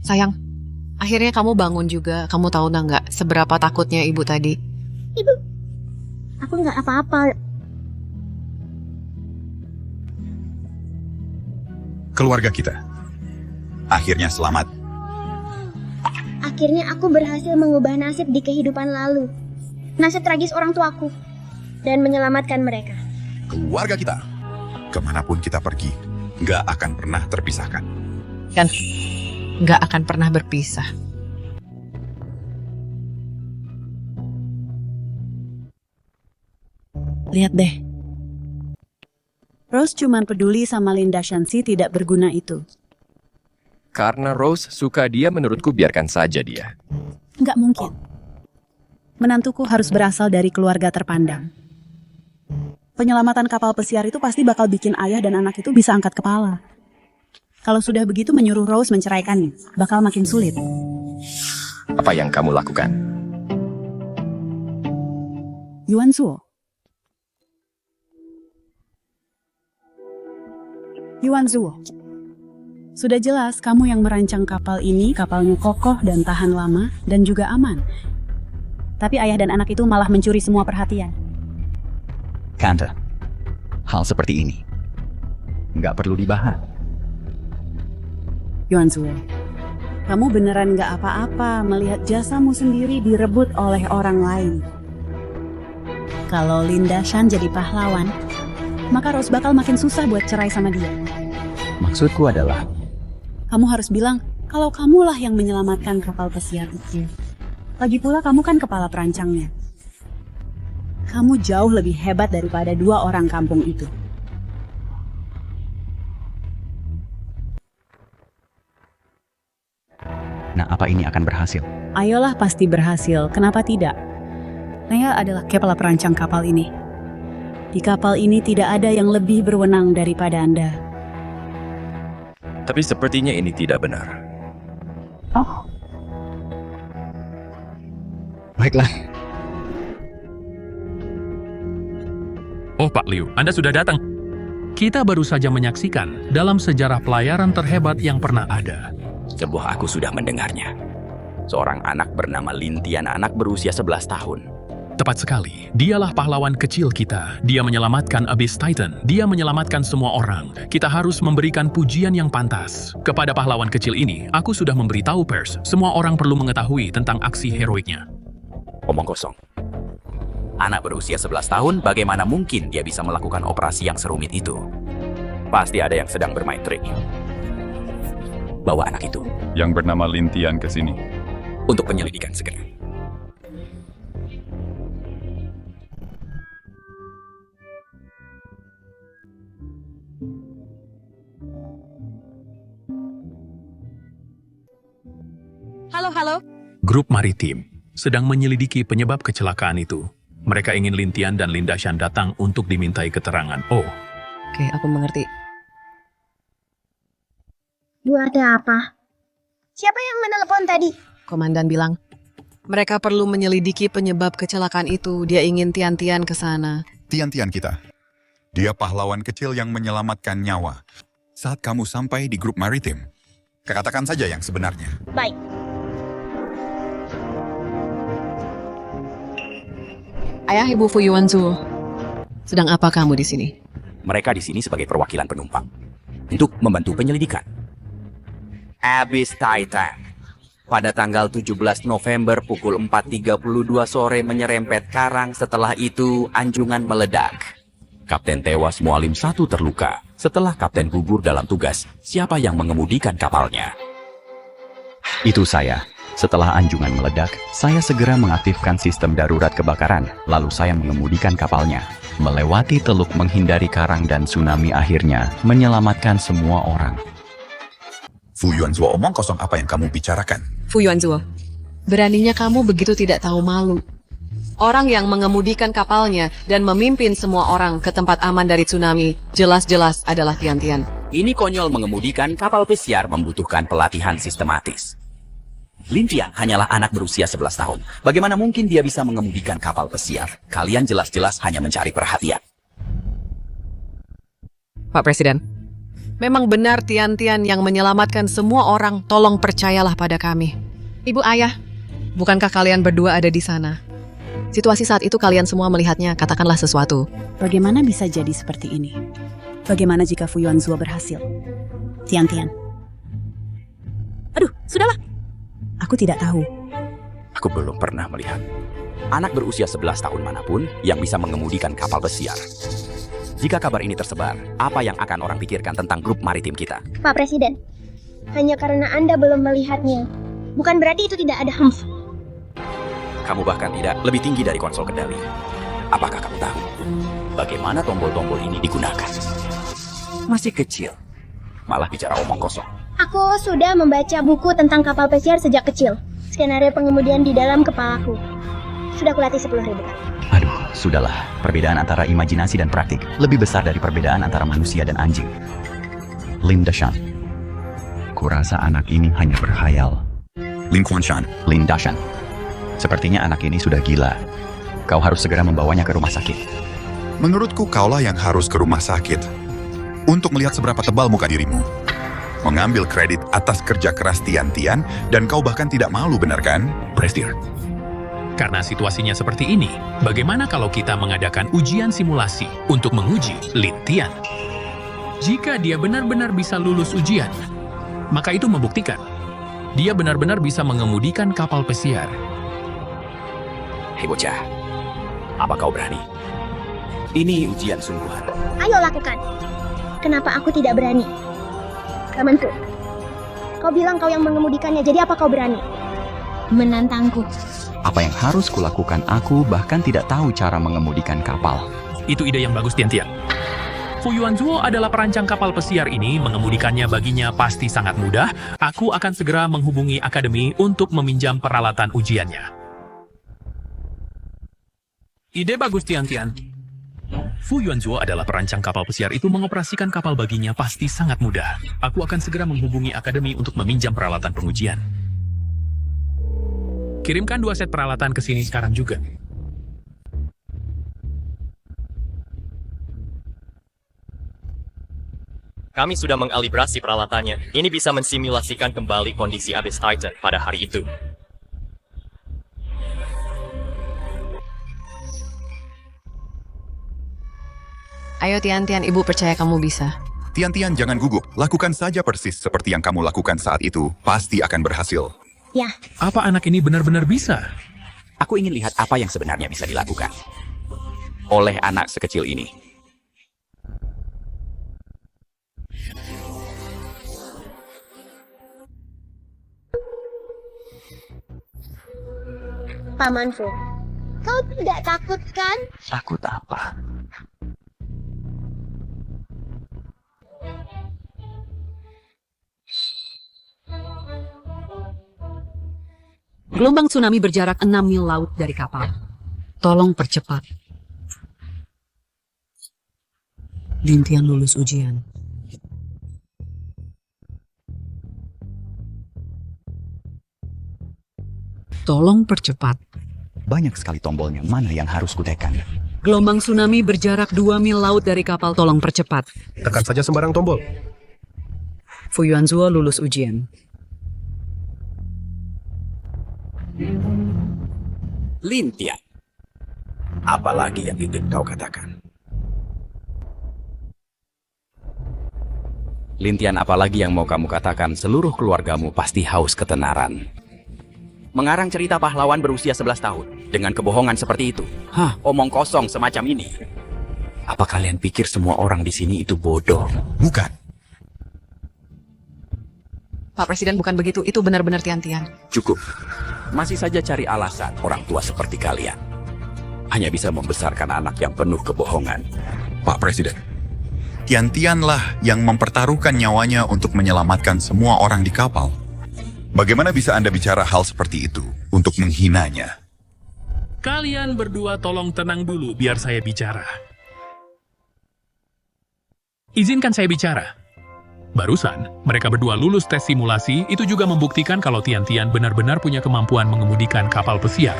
Speaker 3: Sayang, akhirnya kamu bangun juga. Kamu tahu nggak seberapa takutnya ibu tadi?
Speaker 6: Ibu, aku nggak apa-apa.
Speaker 1: Keluarga kita. Akhirnya selamat.
Speaker 6: Akhirnya aku berhasil mengubah nasib di kehidupan lalu. Nasib tragis orang tuaku. Dan menyelamatkan mereka.
Speaker 1: Keluarga kita. Kemanapun kita pergi, nggak akan pernah terpisahkan.
Speaker 3: Kan, nggak akan pernah berpisah.
Speaker 4: Lihat deh. Rose cuman peduli sama Linda Shansi tidak berguna itu.
Speaker 9: Karena Rose suka dia, menurutku biarkan saja dia.
Speaker 4: Nggak mungkin. Menantuku harus berasal dari keluarga terpandang. Penyelamatan kapal pesiar itu pasti bakal bikin ayah dan anak itu bisa angkat kepala. Kalau sudah begitu menyuruh Rose menceraikannya, bakal makin sulit.
Speaker 9: Apa yang kamu lakukan?
Speaker 4: Yuan Zuo. Yuan Zuo. Sudah jelas kamu yang merancang kapal ini, kapalnya kokoh dan tahan lama dan juga aman. Tapi ayah dan anak itu malah mencuri semua perhatian.
Speaker 5: Kanta, hal seperti ini nggak perlu dibahas.
Speaker 4: Yuan Zuo, kamu beneran nggak apa-apa melihat jasamu sendiri direbut oleh orang lain. Kalau Lin Dashan jadi pahlawan, maka Rose bakal makin susah buat cerai sama dia.
Speaker 5: Maksudku adalah,
Speaker 4: Kamu harus bilang kalau kamulah yang menyelamatkan kapal pesiar itu. Lagi pula kamu kan kepala perancangnya. Kamu jauh lebih hebat daripada 2 orang kampung itu.
Speaker 5: nah apa ini akan berhasil?
Speaker 4: Ayolah, pasti berhasil. Kenapa tidak? Nea adalah kepala perancang kapal ini. Di kapal ini tidak ada yang lebih berwenang daripada Anda.
Speaker 9: Tapi sepertinya ini tidak benar.
Speaker 4: Oh.
Speaker 5: Baiklah.
Speaker 16: Oh Pak Liu, Anda sudah datang. Kita baru saja menyaksikan dalam sejarah pelayaran terhebat yang pernah ada.
Speaker 13: Sebuah aku sudah mendengarnya. Seorang anak bernama Lin Tian, anak berusia 11 tahun.
Speaker 16: Tepat sekali, dialah pahlawan kecil kita. Dia menyelamatkan Abyss Titan. Dia menyelamatkan semua orang. Kita harus memberikan pujian yang pantas. Kepada pahlawan kecil ini, aku sudah memberitahu pers. Semua orang perlu mengetahui tentang aksi heroiknya.
Speaker 13: Omong kosong. Anak berusia 11 tahun, bagaimana mungkin dia bisa melakukan operasi yang serumit itu? Pasti ada yang sedang bermain trik. Bawa anak itu
Speaker 21: Yang bernama Lin Tian ke sini.
Speaker 13: untuk penyelidikan segera.
Speaker 8: Halo.
Speaker 16: Grup maritim sedang menyelidiki penyebab kecelakaan itu. Mereka ingin Lin Tian dan Lin Dashan datang untuk dimintai keterangan. Oh,
Speaker 3: Oke, aku mengerti.
Speaker 6: Buat apa? Siapa yang menelepon tadi?
Speaker 3: Komandan bilang, mereka perlu menyelidiki penyebab kecelakaan itu. Dia ingin Tian-Tian ke sana.
Speaker 1: Tian-Tian kita. Dia pahlawan kecil yang menyelamatkan nyawa. Saat kamu sampai di grup maritim, katakan saja yang sebenarnya.
Speaker 6: Baik.
Speaker 3: Ayah Ibu Fu Yuan Zuo, sedang apa kamu di sini?
Speaker 13: Mereka di sini sebagai perwakilan penumpang untuk membantu penyelidikan. Abyss Titan pada tanggal 17 November pukul 4.32 sore menyerempet karang. Setelah itu anjungan meledak. Kapten tewas, Mualim 1 terluka. Setelah kapten gugur dalam tugas, siapa yang mengemudikan kapalnya?
Speaker 5: Itu saya. Setelah anjungan meledak, saya segera mengaktifkan sistem darurat kebakaran, lalu saya mengemudikan kapalnya. Melewati teluk menghindari karang dan tsunami, akhirnya menyelamatkan semua orang.
Speaker 1: Fu Yuan Zuo, omong kosong apa yang kamu bicarakan?
Speaker 3: Fu Yuan Zuo, beraninya kamu begitu tidak tahu malu. Orang yang mengemudikan kapalnya dan memimpin semua orang ke tempat aman dari tsunami, jelas-jelas adalah Tian-Tian.
Speaker 13: Ini konyol, mengemudikan kapal pesiar membutuhkan pelatihan sistematis. Lin Tian hanyalah anak berusia 11 tahun. Bagaimana mungkin dia bisa mengemudikan kapal pesiar? Kalian jelas-jelas hanya mencari perhatian.
Speaker 3: Pak Presiden, memang benar Tian-Tian yang menyelamatkan semua orang. Tolong percayalah pada kami. Ibu Ayah, bukankah kalian berdua ada di sana? Situasi saat itu kalian semua melihatnya, katakanlah sesuatu.
Speaker 4: Bagaimana bisa jadi seperti ini? Bagaimana jika Fu Yuan Zuo berhasil? Tian-Tian. Aduh, sudahlah. Aku tidak tahu.
Speaker 13: Aku belum pernah melihat anak berusia 11 tahun manapun yang bisa mengemudikan kapal pesiar. Jika kabar ini tersebar, apa yang akan orang pikirkan tentang grup maritim kita?
Speaker 6: Pak Presiden, hanya karena Anda belum melihatnya, bukan berarti itu tidak ada Hams.
Speaker 13: Kamu bahkan tidak lebih tinggi dari konsol kendali. Apakah kamu tahu bagaimana tombol-tombol ini digunakan? Masih kecil, malah bicara omong kosong.
Speaker 6: Aku sudah membaca buku tentang kapal pesiar sejak kecil. Skenario pengemudian di dalam kepalaku. Sudah kulatih 10.000 kali.
Speaker 5: Aduh, sudahlah. Perbedaan antara imajinasi dan praktik lebih besar dari perbedaan antara manusia dan anjing. Lin Dashan. Kurasa anak ini hanya berkhayal.
Speaker 1: Lin Quanshan.
Speaker 5: Lin Dashan. Sepertinya anak ini sudah gila. Kau harus segera membawanya ke rumah sakit.
Speaker 1: Menurutku kaulah yang harus ke rumah sakit. untuk melihat seberapa tebal muka dirimu. Mengambil kredit atas kerja keras Tian-Tian, dan kau bahkan tidak malu, benar kan?
Speaker 16: Prestir. Karena situasinya seperti ini, bagaimana kalau kita mengadakan ujian simulasi untuk menguji Lin Tian? Jika dia benar-benar bisa lulus ujian, maka itu membuktikan dia benar-benar bisa mengemudikan kapal pesiar.
Speaker 13: Hei bocah, apa kau berani? Ini ujian sungguhan.
Speaker 6: Ayo lakukan. Kenapa aku tidak berani? Kamanku, kau bilang kau yang mengemudikannya, jadi apa kau berani menantangku?
Speaker 5: Apa yang harus kulakukan? Aku bahkan tidak tahu cara mengemudikan kapal.
Speaker 16: Itu ide yang bagus, Tian-Tian. Fu Yuanzuo adalah perancang kapal pesiar ini, mengemudikannya baginya pasti sangat mudah. Aku akan segera menghubungi akademi untuk meminjam peralatan ujiannya. Ide bagus, Tian-Tian. Fu Yuanzuo adalah perancang kapal pesiar itu, mengoperasikan kapal baginya pasti sangat mudah. Aku akan segera menghubungi akademi untuk meminjam peralatan pengujian. Kirimkan 2 set peralatan ke sini sekarang juga.
Speaker 9: Kami sudah mengalibrasi peralatannya. Ini bisa mensimulasikan kembali kondisi Abyss Titan pada hari itu.
Speaker 3: Ayo Tian-Tian, ibu percaya kamu bisa.
Speaker 1: Tian-Tian, jangan gugup. Lakukan saja persis seperti yang kamu lakukan saat itu. Pasti akan berhasil.
Speaker 6: Ya.
Speaker 16: Apa anak ini benar-benar bisa?
Speaker 13: Aku ingin lihat apa yang sebenarnya bisa dilakukan oleh anak sekecil ini.
Speaker 6: Paman Fu, kau tidak takut kan?
Speaker 5: Takut apa?
Speaker 2: Gelombang tsunami berjarak 6 mil laut dari kapal. Tolong percepat. Lin Tian lulus ujian. Tolong percepat.
Speaker 5: Banyak sekali tombolnya, mana yang harus kutekan?
Speaker 2: Gelombang tsunami berjarak 2 mil laut dari kapal. Tolong percepat.
Speaker 17: Tekan saja sembarang tombol.
Speaker 2: Fu Yuanzuo lulus ujian.
Speaker 13: Lin Tian, apalagi yang ingin kau katakan? Lin Tian, apalagi yang mau kamu katakan? Seluruh keluargamu pasti haus ketenaran. Mengarang cerita pahlawan berusia 11 tahun dengan kebohongan seperti itu. Hah, omong kosong semacam ini. Apa kalian pikir semua orang di sini itu bodoh?
Speaker 1: Bukan.
Speaker 3: Pak Presiden, bukan begitu. Itu benar-benar Tian-Tian.
Speaker 13: Cukup. Masih saja cari alasan orang tua seperti kalian. Hanya bisa membesarkan anak yang penuh kebohongan.
Speaker 1: Pak Presiden, Tian-Tianlah yang mempertaruhkan nyawanya untuk menyelamatkan semua orang di kapal. Bagaimana bisa Anda bicara hal seperti itu untuk menghinanya?
Speaker 16: Kalian berdua tolong tenang dulu biar saya bicara. Izinkan saya bicara. Barusan, mereka berdua lulus tes simulasi, itu juga membuktikan kalau Tian-Tian benar-benar punya kemampuan mengemudikan kapal pesiar.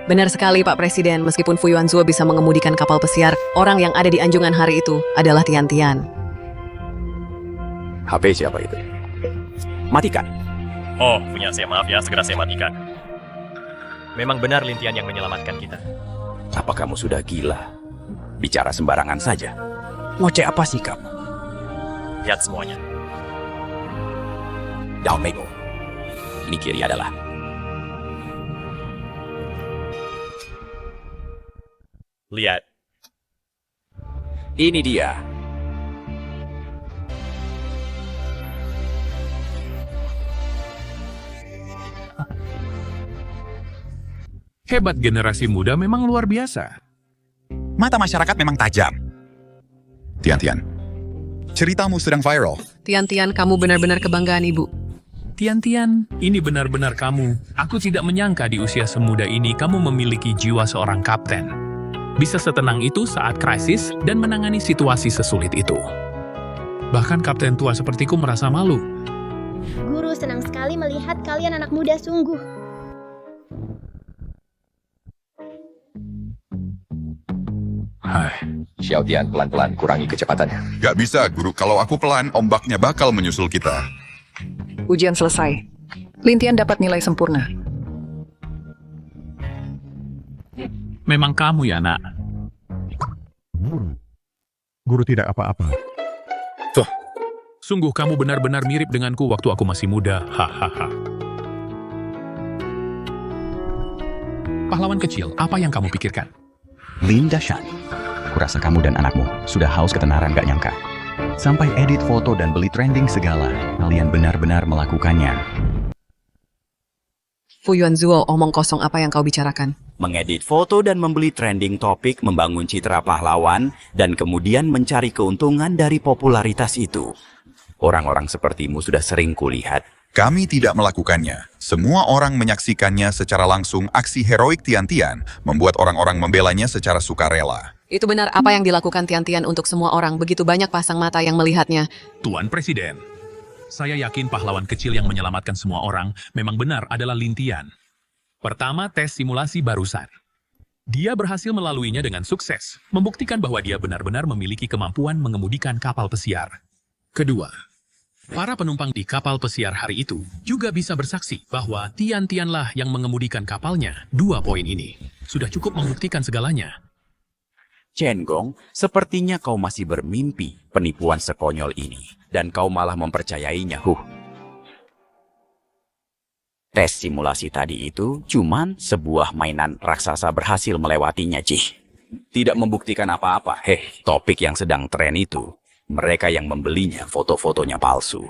Speaker 3: Benar sekali, Pak Presiden. Meskipun Fu Yuanzuo bisa mengemudikan kapal pesiar, orang yang ada di anjungan hari itu adalah Tian-Tian.
Speaker 13: HP siapa itu? Matikan.
Speaker 9: Oh, punya saya, maaf ya, segera saya matikan. Memang benar Lin Tian yang menyelamatkan kita.
Speaker 13: Apa kamu sudah gila? Bicara sembarangan saja. Ngoceh apa sih kamu? Lihat semuanya. Dao Mego. Ini kiri adalah.
Speaker 9: Lihat.
Speaker 13: Ini dia.
Speaker 16: Hebat, generasi muda memang luar biasa.
Speaker 1: Mata masyarakat memang tajam. Tian-Tian, ceritamu sedang viral.
Speaker 3: Tian-Tian, kamu benar-benar kebanggaan ibu.
Speaker 16: Tian-Tian, ini benar-benar kamu. Aku tidak menyangka di usia semuda ini kamu memiliki jiwa seorang kapten. Bisa setenang itu saat krisis dan menangani situasi sesulit itu. Bahkan kapten tua sepertiku merasa malu.
Speaker 6: Guru senang sekali melihat kalian anak muda sungguh.
Speaker 9: Xiao Tian, pelan-pelan kurangi kecepatannya.
Speaker 1: Gak bisa, Guru. Kalau aku pelan, ombaknya bakal menyusul kita.
Speaker 18: Ujian selesai. Lintian dapat nilai sempurna.
Speaker 16: Memang kamu ya, nak?
Speaker 17: Guru tidak apa-apa.
Speaker 16: Tuh, sungguh kamu benar-benar mirip denganku waktu aku masih muda. Hahaha. Pahlawan kecil, apa yang kamu pikirkan?
Speaker 5: Lin Dashan, kurasa kamu dan anakmu sudah haus ketenaran gak nyangka. Sampai edit foto dan beli trending segala, kalian benar-benar melakukannya.
Speaker 3: Fu Yuanzuo, omong kosong apa yang kau bicarakan?
Speaker 13: Mengedit foto dan membeli trending topik membangun citra pahlawan dan kemudian mencari keuntungan dari popularitas itu. Orang-orang sepertimu sudah sering kulihat.
Speaker 1: Kami tidak melakukannya. Semua orang menyaksikannya secara langsung. Aksi heroik Tian-Tian membuat orang-orang membelanya secara sukarela.
Speaker 3: Itu benar apa yang dilakukan Tian-Tian untuk semua orang. Begitu banyak pasang mata yang melihatnya.
Speaker 16: Tuan Presiden, saya yakin pahlawan kecil yang menyelamatkan semua orang memang benar adalah Lin Tian. Pertama, tes simulasi barusan. Dia berhasil melaluinya dengan sukses, membuktikan bahwa dia benar-benar memiliki kemampuan mengemudikan kapal pesiar. Kedua, para penumpang di kapal pesiar hari itu juga bisa bersaksi bahwa Tian-Tianlah yang mengemudikan kapalnya. 2 poin ini sudah cukup membuktikan segalanya.
Speaker 13: Chen Gong, sepertinya kau masih bermimpi penipuan sekonyol ini. Dan kau malah mempercayainya, Tes simulasi tadi itu cuman sebuah mainan raksasa berhasil melewatinya, Cih. Tidak membuktikan apa-apa. Topik yang sedang tren itu, mereka yang membelinya foto-fotonya palsu.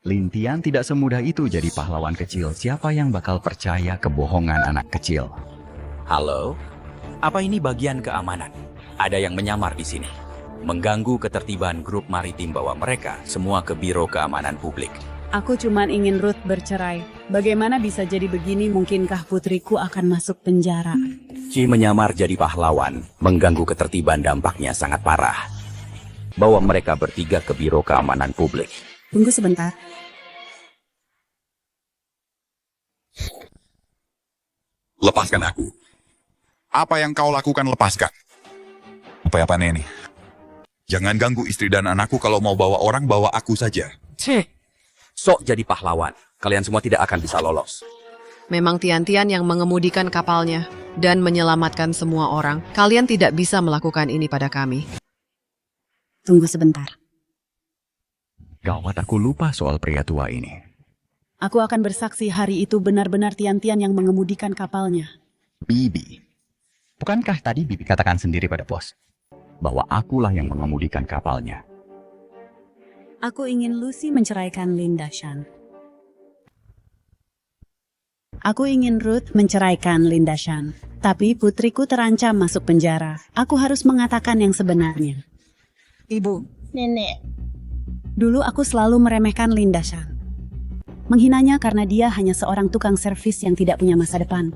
Speaker 5: Lin Tian tidak semudah itu jadi pahlawan kecil. Siapa yang bakal percaya kebohongan anak kecil?
Speaker 13: Halo? Apa ini bagian keamanan? Ada yang menyamar di sini. Mengganggu ketertiban grup maritim bawa mereka semua ke Biro Keamanan Publik.
Speaker 4: Aku cuman ingin Ruth bercerai. Bagaimana bisa jadi begini? Mungkinkah putriku akan masuk penjara?
Speaker 13: Ci menyamar jadi pahlawan, mengganggu ketertiban dampaknya sangat parah. Bawa mereka bertiga ke Biro Keamanan Publik.
Speaker 4: Tunggu sebentar.
Speaker 1: Lepaskan aku. Apa yang kau lakukan, lepaskan. Apa-apaan ini? Jangan ganggu istri dan anakku. Kalau mau bawa orang, bawa aku saja.
Speaker 13: Sok jadi pahlawan. Kalian semua tidak akan bisa lolos.
Speaker 3: Memang Tian-Tian yang mengemudikan kapalnya dan menyelamatkan semua orang. Kalian tidak bisa melakukan ini pada kami.
Speaker 4: Tunggu sebentar.
Speaker 5: Gawat, aku lupa soal pria tua ini.
Speaker 4: Aku akan bersaksi hari itu benar-benar Tian-Tian yang mengemudikan kapalnya.
Speaker 5: Bibi. Bukankah tadi Bibi katakan sendiri pada bos bahwa akulah yang mengemudikan kapalnya?
Speaker 4: Aku ingin Lucy menceraikan Lin Dashan. Aku ingin Ruth menceraikan Lin Dashan. Tapi putriku terancam masuk penjara. Aku harus mengatakan yang sebenarnya. Ibu.
Speaker 6: Nenek.
Speaker 4: Dulu aku selalu meremehkan Lin Dashan. Menghinanya karena dia hanya seorang tukang servis yang tidak punya masa depan.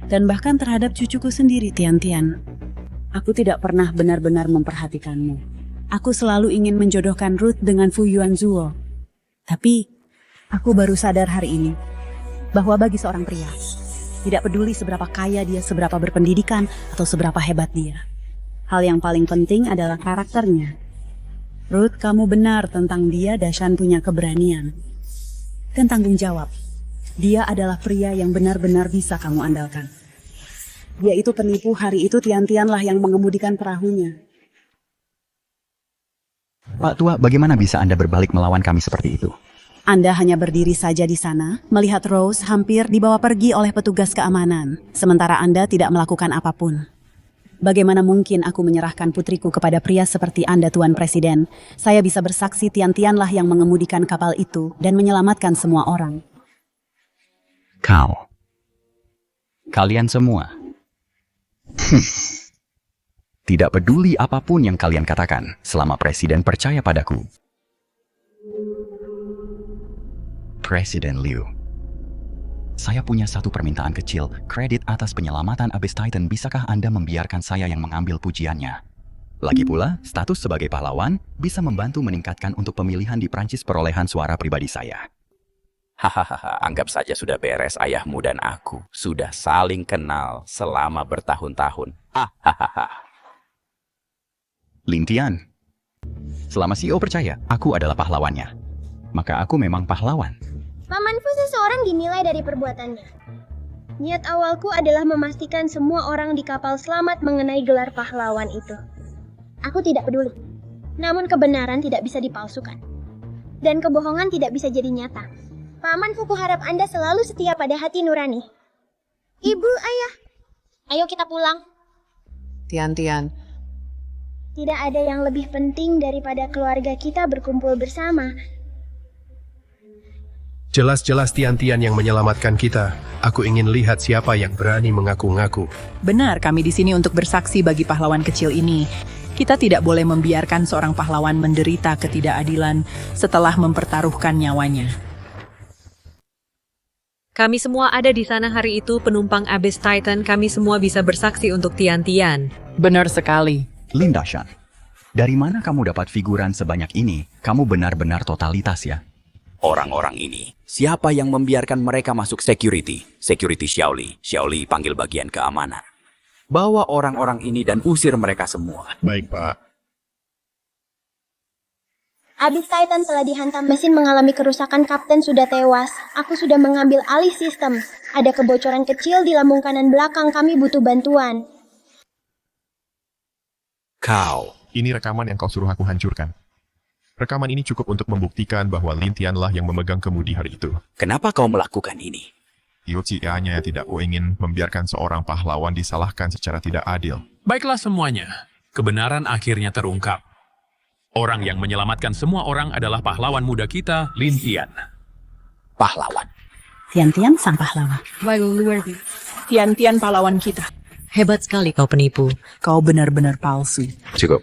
Speaker 4: Dan bahkan terhadap cucuku sendiri, Tian-Tian. Aku tidak pernah benar-benar memperhatikanmu. Aku selalu ingin menjodohkan Ruth dengan Fu Yuanzuo. Tapi, aku baru sadar hari ini bahwa bagi seorang pria, tidak peduli seberapa kaya dia, seberapa berpendidikan, atau seberapa hebat dia. Hal yang paling penting adalah karakternya. Ruth, kamu benar tentang dia. Dashan punya keberanian dan tanggung jawab. Dia adalah pria yang benar-benar bisa kamu andalkan. Dia itu penipu. Hari itu Tian-Tianlah yang mengemudikan perahunya.
Speaker 5: Pak Tua, bagaimana bisa Anda berbalik melawan kami seperti itu?
Speaker 4: Anda hanya berdiri saja di sana, melihat Rose hampir dibawa pergi oleh petugas keamanan, sementara Anda tidak melakukan apapun. Bagaimana mungkin aku menyerahkan putriku kepada pria seperti Anda, Tuan Presiden? Saya bisa bersaksi Tian-Tianlah yang mengemudikan kapal itu dan menyelamatkan semua orang.
Speaker 5: Kalian semua. Tidak peduli apapun yang kalian katakan, selama Presiden percaya padaku. Presiden Liu. Saya punya satu permintaan kecil, kredit atas penyelamatan Abyss Titan. Bisakah Anda membiarkan saya yang mengambil pujiannya? Lagi pula, status sebagai pahlawan bisa membantu meningkatkan untuk pemilihan di Prancis perolehan suara pribadi saya.
Speaker 13: Hahaha, anggap saja sudah beres. Ayahmu dan aku sudah saling kenal selama bertahun-tahun. Hahaha.
Speaker 5: Lintian, selama CEO percaya aku adalah pahlawannya, maka aku memang pahlawan.
Speaker 6: Pamanku seseorang dinilai dari perbuatannya. Niat awalku adalah memastikan semua orang di kapal selamat mengenai gelar pahlawan itu. Aku tidak peduli. Namun kebenaran tidak bisa dipalsukan. Dan kebohongan tidak bisa jadi nyata. Pamanku, kuharap Anda selalu setia pada hati nurani. Ibu, ayah, ayo kita pulang.
Speaker 3: Tian.
Speaker 6: Tidak ada yang lebih penting daripada keluarga kita berkumpul bersama.
Speaker 17: Jelas-jelas Tian-Tian yang menyelamatkan kita. Aku ingin lihat siapa yang berani mengaku-ngaku.
Speaker 18: Benar, kami di sini untuk bersaksi bagi pahlawan kecil ini. Kita tidak boleh membiarkan seorang pahlawan menderita ketidakadilan setelah mempertaruhkan nyawanya.
Speaker 8: Kami semua ada di sana hari itu, penumpang Abyss Titan. Kami semua bisa bersaksi untuk Tian-Tian.
Speaker 18: Benar sekali.
Speaker 5: Linda Shan, dari mana kamu dapat figuran sebanyak ini? Kamu benar-benar totalitas ya.
Speaker 13: Orang-orang ini, siapa yang membiarkan mereka masuk security? Security Xiaoli. Xiaoli panggil bagian keamanan. Bawa orang-orang ini dan usir mereka semua.
Speaker 21: Baik, Pak.
Speaker 6: Abyss Titan telah dihantam mesin mengalami kerusakan. Kapten sudah tewas. Aku sudah mengambil alih sistem. Ada kebocoran kecil di lambung kanan belakang. Kami butuh bantuan.
Speaker 12: Kau. Ini rekaman yang kau suruh aku hancurkan. Rekaman ini cukup untuk membuktikan bahwa Lintianlah yang memegang kemudi hari itu.
Speaker 13: Kenapa kau melakukan ini?
Speaker 12: Hanya tidak ingin membiarkan seorang pahlawan disalahkan secara tidak adil.
Speaker 16: Baiklah semuanya, kebenaran akhirnya terungkap. Orang yang menyelamatkan semua orang adalah pahlawan muda kita, Lintian.
Speaker 13: Pahlawan.
Speaker 4: Tian-Tian sang pahlawan.
Speaker 18: Tian-Tian pahlawan kita.
Speaker 8: Hebat sekali kau penipu.
Speaker 18: Kau benar-benar palsu.
Speaker 5: Cukup.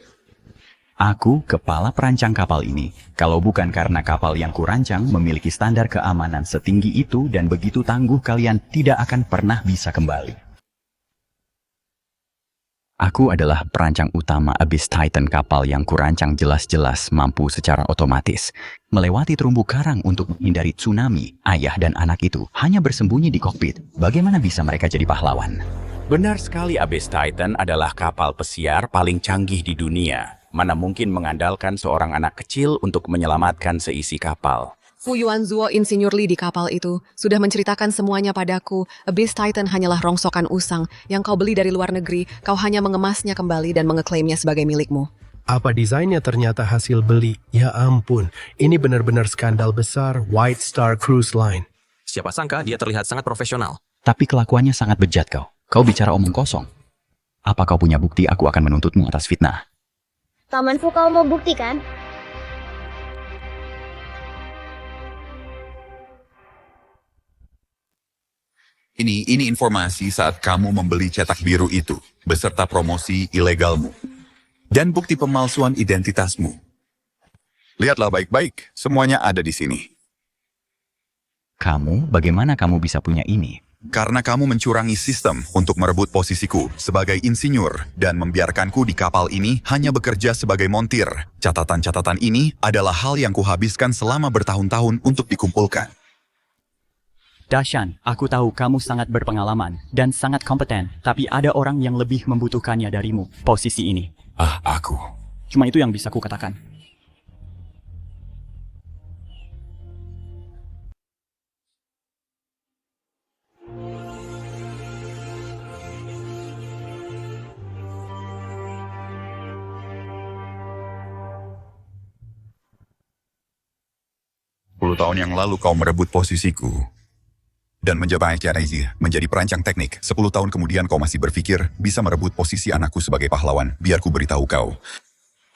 Speaker 5: Aku kepala perancang kapal ini. Kalau bukan karena kapal yang kurancang memiliki standar keamanan setinggi itu dan begitu tangguh, kalian tidak akan pernah bisa kembali. Aku adalah perancang utama Abyss Titan, kapal yang kurancang jelas-jelas mampu secara otomatis melewati terumbu karang untuk menghindari tsunami. Ayah dan anak itu hanya bersembunyi di kokpit. Bagaimana bisa mereka jadi pahlawan?
Speaker 13: Benar sekali, Abyss Titan adalah kapal pesiar paling canggih di dunia. Mana mungkin mengandalkan seorang anak kecil untuk menyelamatkan seisi kapal.
Speaker 3: Fu Yuanzuo, Insinyur Li di kapal itu, sudah menceritakan semuanya padaku. Abyss Titan hanyalah rongsokan usang yang kau beli dari luar negeri. Kau hanya mengemasnya kembali dan mengeklaimnya sebagai milikmu.
Speaker 17: Apa desainnya ternyata hasil beli? Ya ampun, ini benar-benar skandal besar White Star Cruise Line.
Speaker 10: Siapa sangka dia terlihat sangat profesional.
Speaker 5: Tapi kelakuannya sangat bejat kau. Kau bicara omong kosong. Apa kau punya bukti? Aku akan menuntutmu atas fitnah.
Speaker 6: Pamanku, kau mau buktikan?
Speaker 1: Ini informasi saat kamu membeli cetak biru itu, beserta promosi ilegalmu. Dan bukti pemalsuan identitasmu. Lihatlah baik-baik, semuanya ada di sini.
Speaker 5: Bagaimana kamu bisa punya ini?
Speaker 1: Karena kamu mencurangi sistem untuk merebut posisiku sebagai insinyur dan membiarkanku di kapal ini hanya bekerja sebagai montir. Catatan-catatan ini adalah hal yang kuhabiskan selama bertahun-tahun untuk dikumpulkan.
Speaker 5: Dashan, aku tahu kamu sangat berpengalaman dan sangat kompeten, tapi ada orang yang lebih membutuhkannya darimu, posisi ini.
Speaker 1: Aku.
Speaker 5: Cuma itu yang bisa kukatakan.
Speaker 1: Tahun yang lalu kau merebut posisiku dan menjabat menjadi perancang teknik. 10 tahun kemudian kau masih berpikir bisa merebut posisi anakku sebagai pahlawan. Biar ku beritahu kau,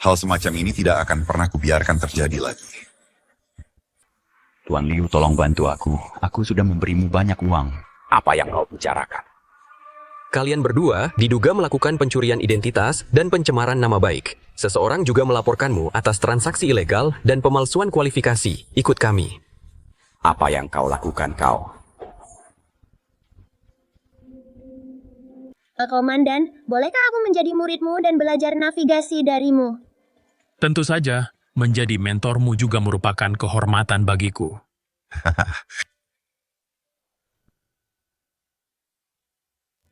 Speaker 1: hal semacam ini tidak akan pernah kubiarkan terjadi lagi.
Speaker 5: Tuan Liu, tolong bantu aku. Aku sudah memberimu banyak uang.
Speaker 13: Apa yang kau bicarakan?
Speaker 10: Kalian berdua diduga melakukan pencurian identitas dan pencemaran nama baik. Seseorang juga melaporkanmu atas transaksi ilegal dan pemalsuan kualifikasi. Ikut kami.
Speaker 13: Apa yang kau lakukan, kau?
Speaker 6: Komandan, bolehkah aku menjadi muridmu dan belajar navigasi darimu?
Speaker 16: Tentu saja, menjadi mentormu juga merupakan kehormatan bagiku.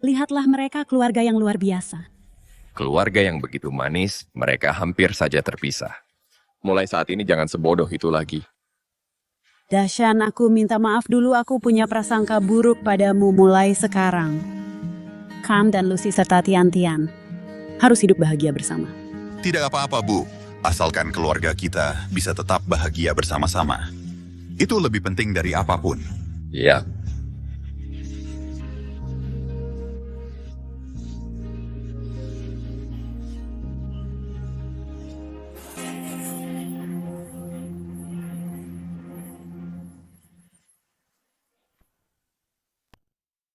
Speaker 4: Lihatlah mereka keluarga yang luar biasa.
Speaker 9: Keluarga yang begitu manis, mereka hampir saja terpisah. Mulai saat ini jangan sebodoh itu lagi.
Speaker 4: Dashan, aku minta maaf dulu, aku punya prasangka buruk padamu mulai sekarang. Cam dan Lucy serta Tian-Tian harus hidup bahagia bersama.
Speaker 1: Tidak apa-apa, Bu. Asalkan keluarga kita bisa tetap bahagia bersama-sama. Itu lebih penting dari apapun.
Speaker 9: Ya,